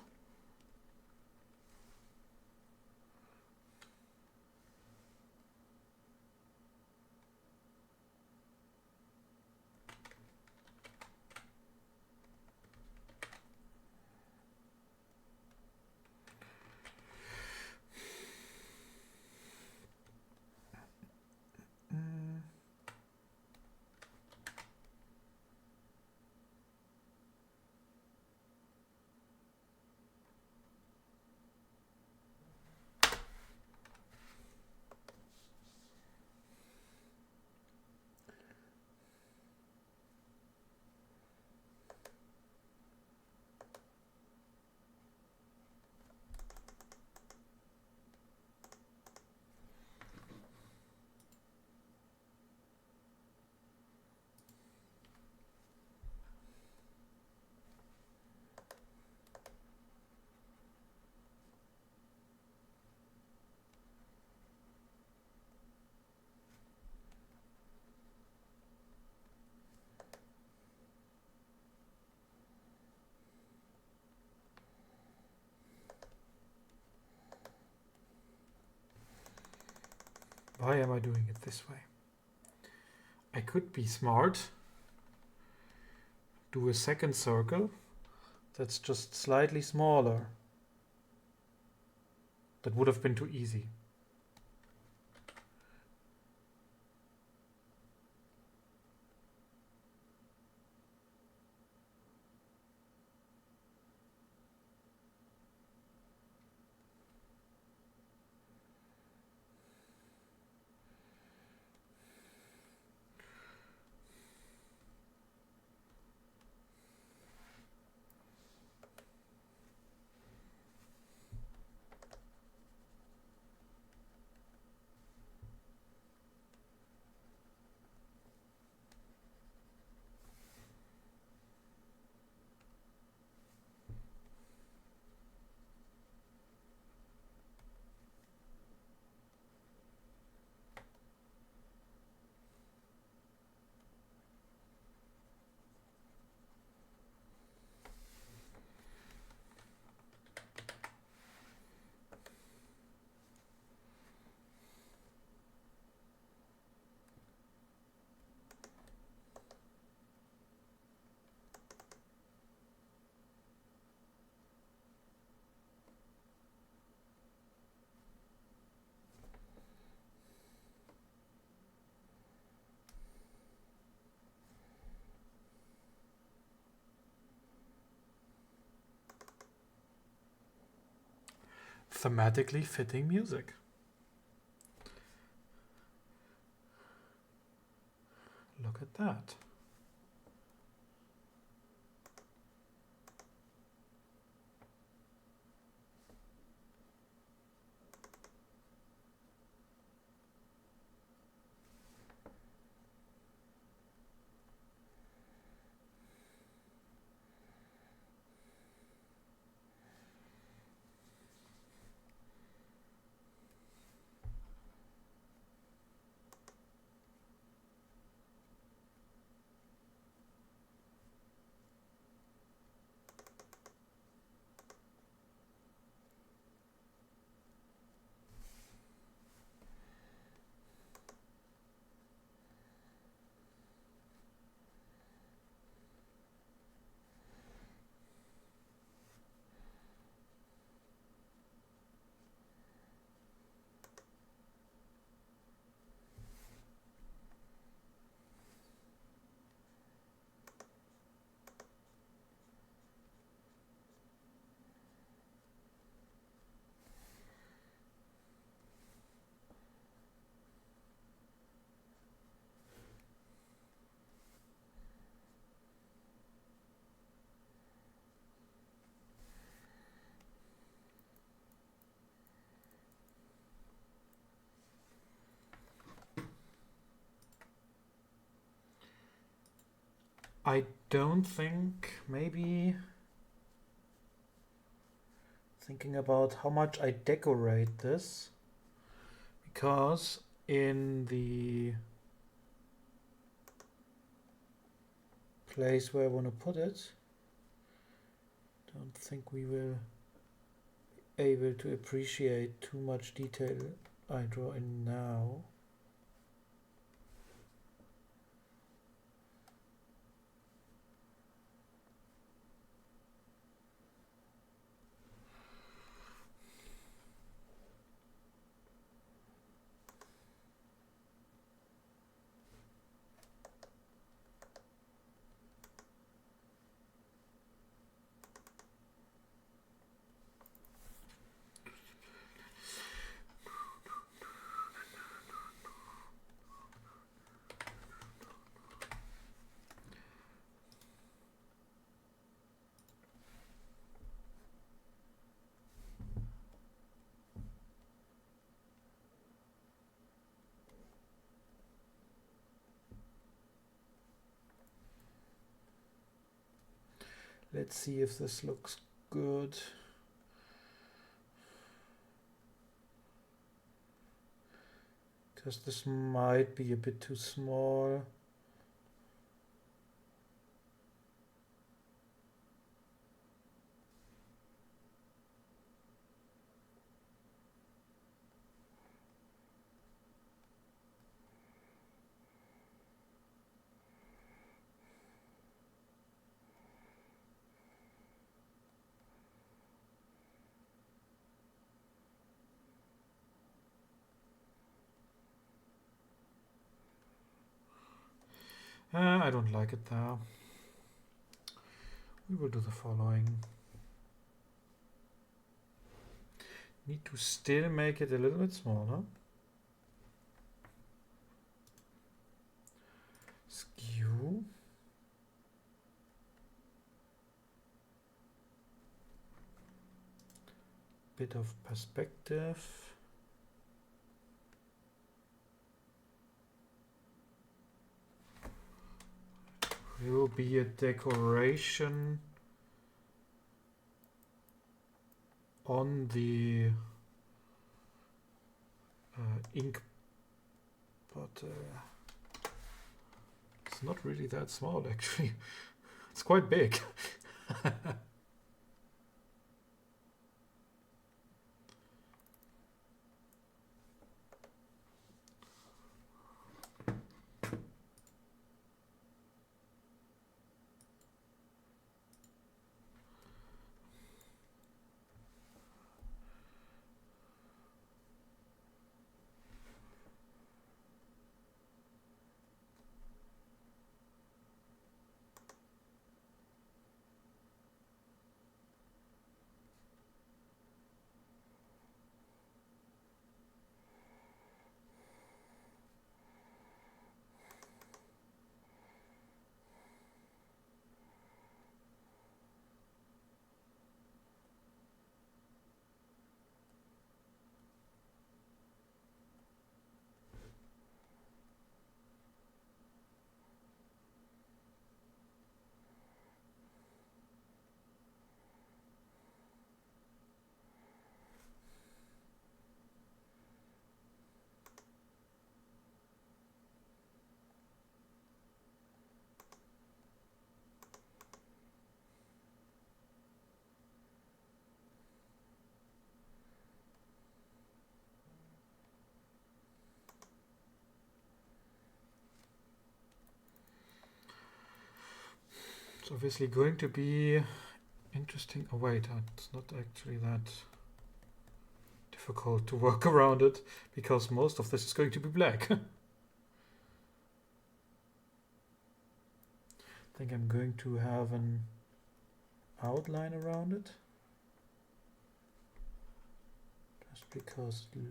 Why am I doing it this way? I could be smart. Do a second circle that's just slightly smaller. That would have been too easy. Thematically fitting music. Look at that. I don't think, maybe thinking about how much I decorate this, because in the place where I want to put it, don't think we will be able to appreciate too much detail I draw in now. Let's see if this looks good. Because this might be a bit too small. I don't like it there. We will do the following. Need to still make it a little bit smaller. Skew. Bit of perspective. Will be a decoration on the ink, but it's not really that small actually. It's quite big. It's obviously going to be interesting. Oh wait, it's not actually that difficult to work around it because most of this is going to be black. I think I'm going to have an outline around it just because it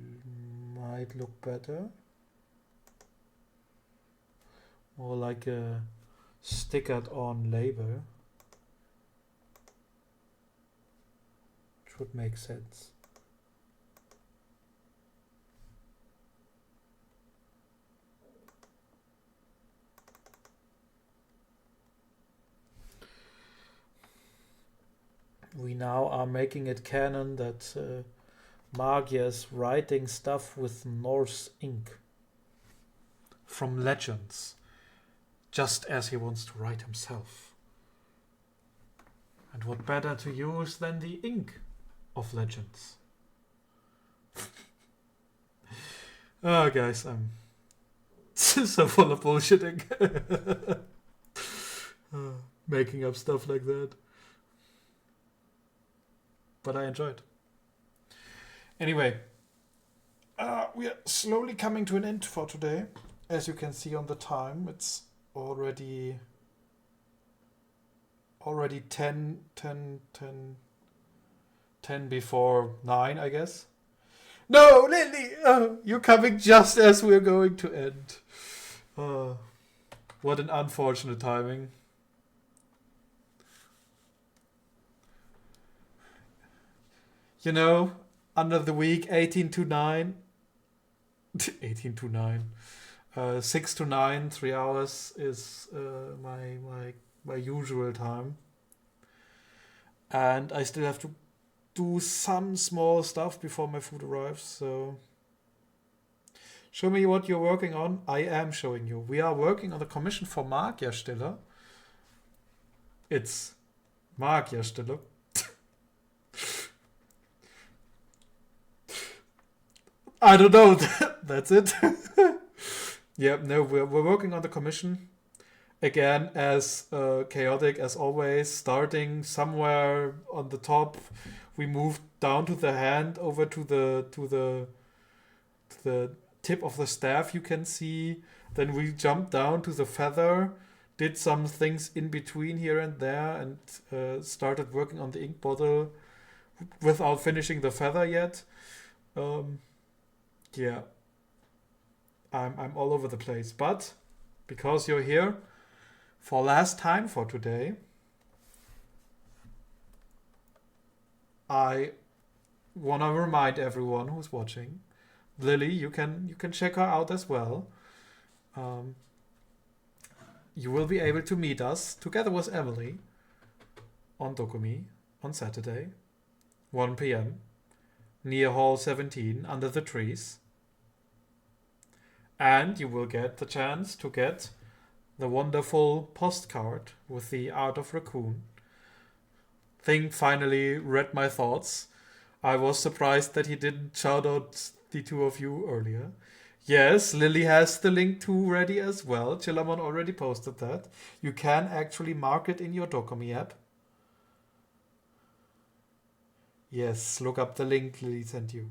might look better. More like a stickered on label, which would make sense. We now are making it canon that Magier is writing stuff with Norse ink from legends, just as he wants to write himself. And what better to use than the ink of legends? Oh, guys, I'm so full of bullshitting. Making up stuff like that. But I enjoyed. Anyway, we are slowly coming to an end for today. As you can see on the time, it's already 10 before 9, I guess. No, Lily! You're coming just as we're going to end. What an unfortunate timing. You know, under the week, 18 to 9. 18 to 9. 6 to 9, 3 hours is my usual time. And I still have to do some small stuff before my food arrives, so show me what you're working on. I am showing you. We are working on the commission for Magierstelle. It's Magierstelle. I don't know. That's it. Yeah, no, we're working on the commission. Again, as chaotic as always, starting somewhere on the top. We moved down to the hand, over to the tip of the staff you can see. Then we jumped down to the feather. did some things in between here and there, and started working on the ink bottle without finishing the feather yet. Yeah, I'm all over the place. But because you're here for last time for today, I wanna remind everyone who's watching, Lily, you can check her out as well. Um, you will be able to meet us together with Emily on Dokumi on Saturday, 1 p.m. near Hall 17 under the trees. And you will get the chance to get the wonderful postcard with the art of raccoon. Thing finally read my thoughts. I was surprised that he didn't shout out the two of you earlier. Yes, Lily has the link to ready as well. Chilamon already posted that. You can actually mark it in your Dokumi app. Yes, look up the link Lily sent you.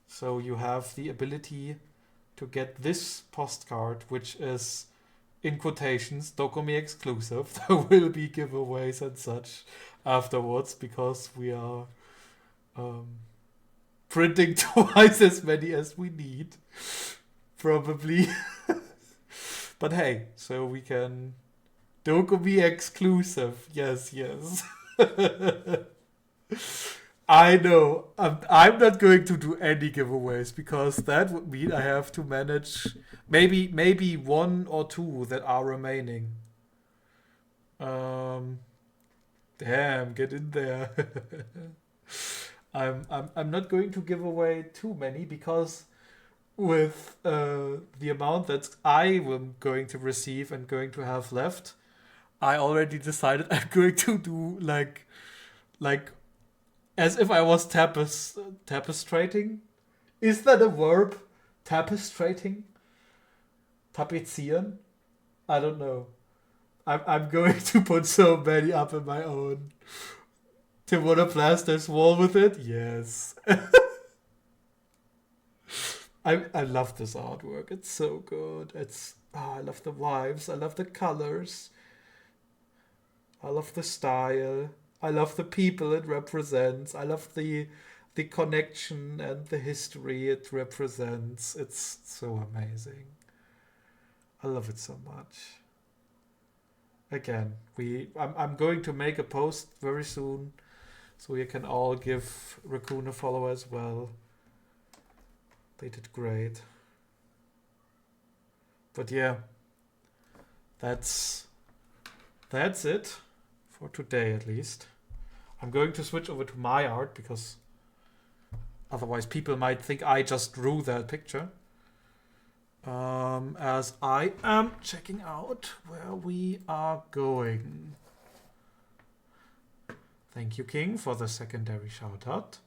So you have the ability to get this postcard, which is, in quotations, Dokumi exclusive. There will be giveaways and such afterwards because we are printing twice as many as we need. Probably. But hey, so we can... Dokumi exclusive. Yes, yes. I know. I'm not going to do any giveaways because that would mean I have to manage maybe one or two that are remaining. Damn, get in there. I'm not going to give away too many because with the amount that I am going to receive and going to have left, I already decided I'm going to do like as if I was tapestrating. Is that a verb? Tapestrating? Tapezieren? I don't know. I'm going to put so many up in my own. Tim wanna blast this wall with it? Yes. I love this artwork. It's so good. I love the vibes. I love the colors. I love the style. I love the people it represents. I love the connection and the history it represents. It's so amazing. I love it so much. Again, I'm going to make a post very soon, so you can all give Raccoon a follow as well. They did great. But yeah, that's it for today at least. I'm going to switch over to my art because otherwise people might think I just drew that picture. As I am checking out where we are going. Thank you, King, for the secondary shout out.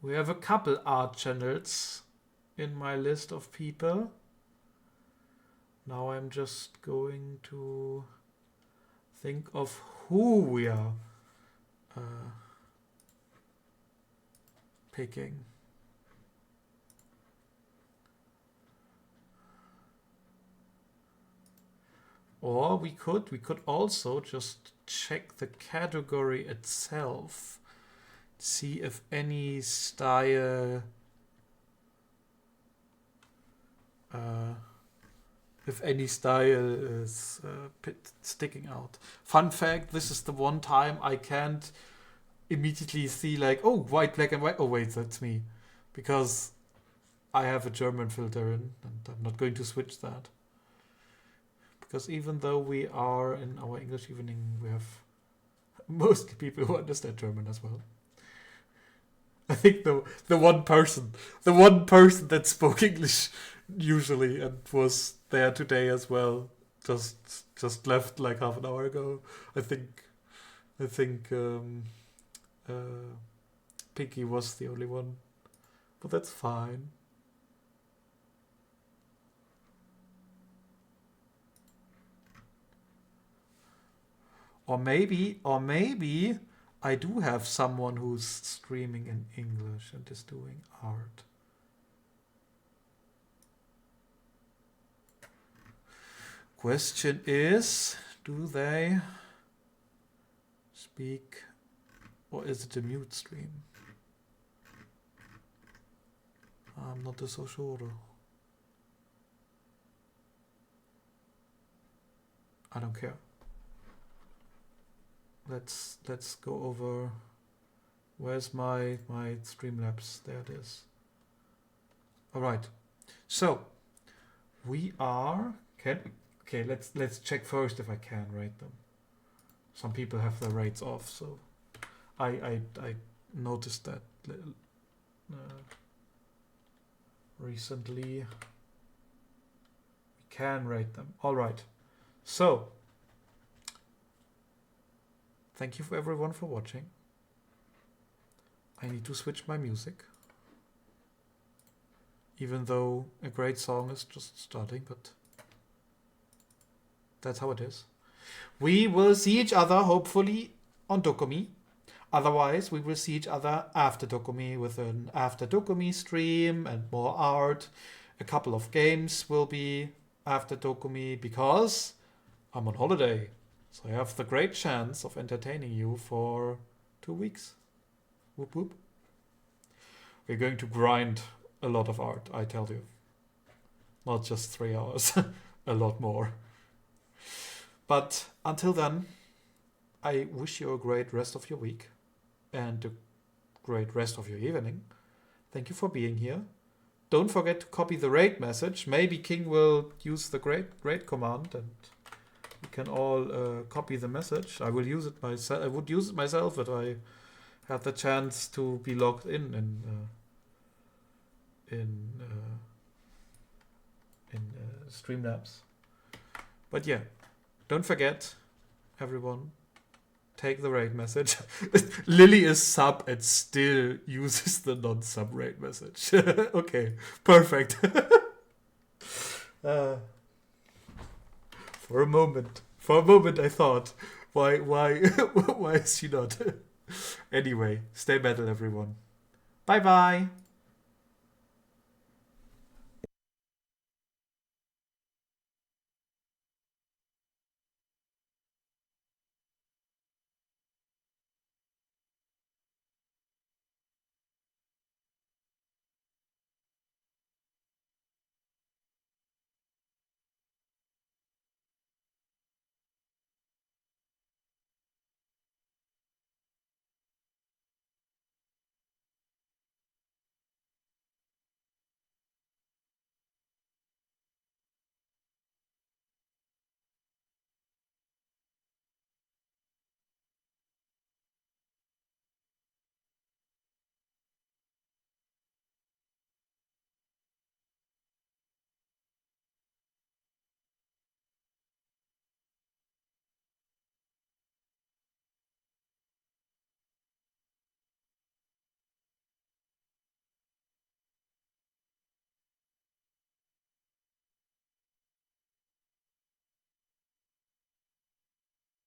We have a couple art channels in my list of people. Now I'm just going to think of who we are picking. Or we could also just check the category itself. See if any style is sticking out. Fun fact, this is the one time I can't immediately see like, oh, white, black and white. Oh wait, that's me. Because I have a German filter in and I'm not going to switch that. Because even though we are in our English evening, we have mostly people who understand German as well. I think the one person that spoke English usually and was there today as well just left like half an hour ago. I think Pinky was the only one, but that's fine. Or maybe I do have someone who's streaming in English and is doing art. Question is, do they speak, or is it a mute stream? I'm not so sure. I don't care. Let's go over. Where's my Streamlabs? There it is. All right. So we are. Okay. Let's check first if I can rate them. Some people have their rates off, so I noticed that recently. We can rate them. All right. So. Thank you for everyone for watching. I need to switch my music. Even though a great song is just starting, but that's how it is. We will see each other hopefully on Dokumi. Otherwise, we will see each other after Dokumi with an after Dokumi stream and more art. A couple of games will be after Dokumi because I'm on holiday. So I have the great chance of entertaining you for 2 weeks. Whoop whoop. We're going to grind a lot of art, I tell you. Not just 3 hours, a lot more. But until then, I wish you a great rest of your week and a great rest of your evening. Thank you for being here. Don't forget to copy the raid message. Maybe King will use the great command and you can all copy the message. I will use it myself. I would use it myself if I had the chance to be logged in Streamlabs. But yeah, don't forget, everyone, take the raid message. Lily is sub and still uses the non-sub raid message. Okay, perfect. For a moment I thought, why is she not? Anyway, stay metal, everyone. Bye bye.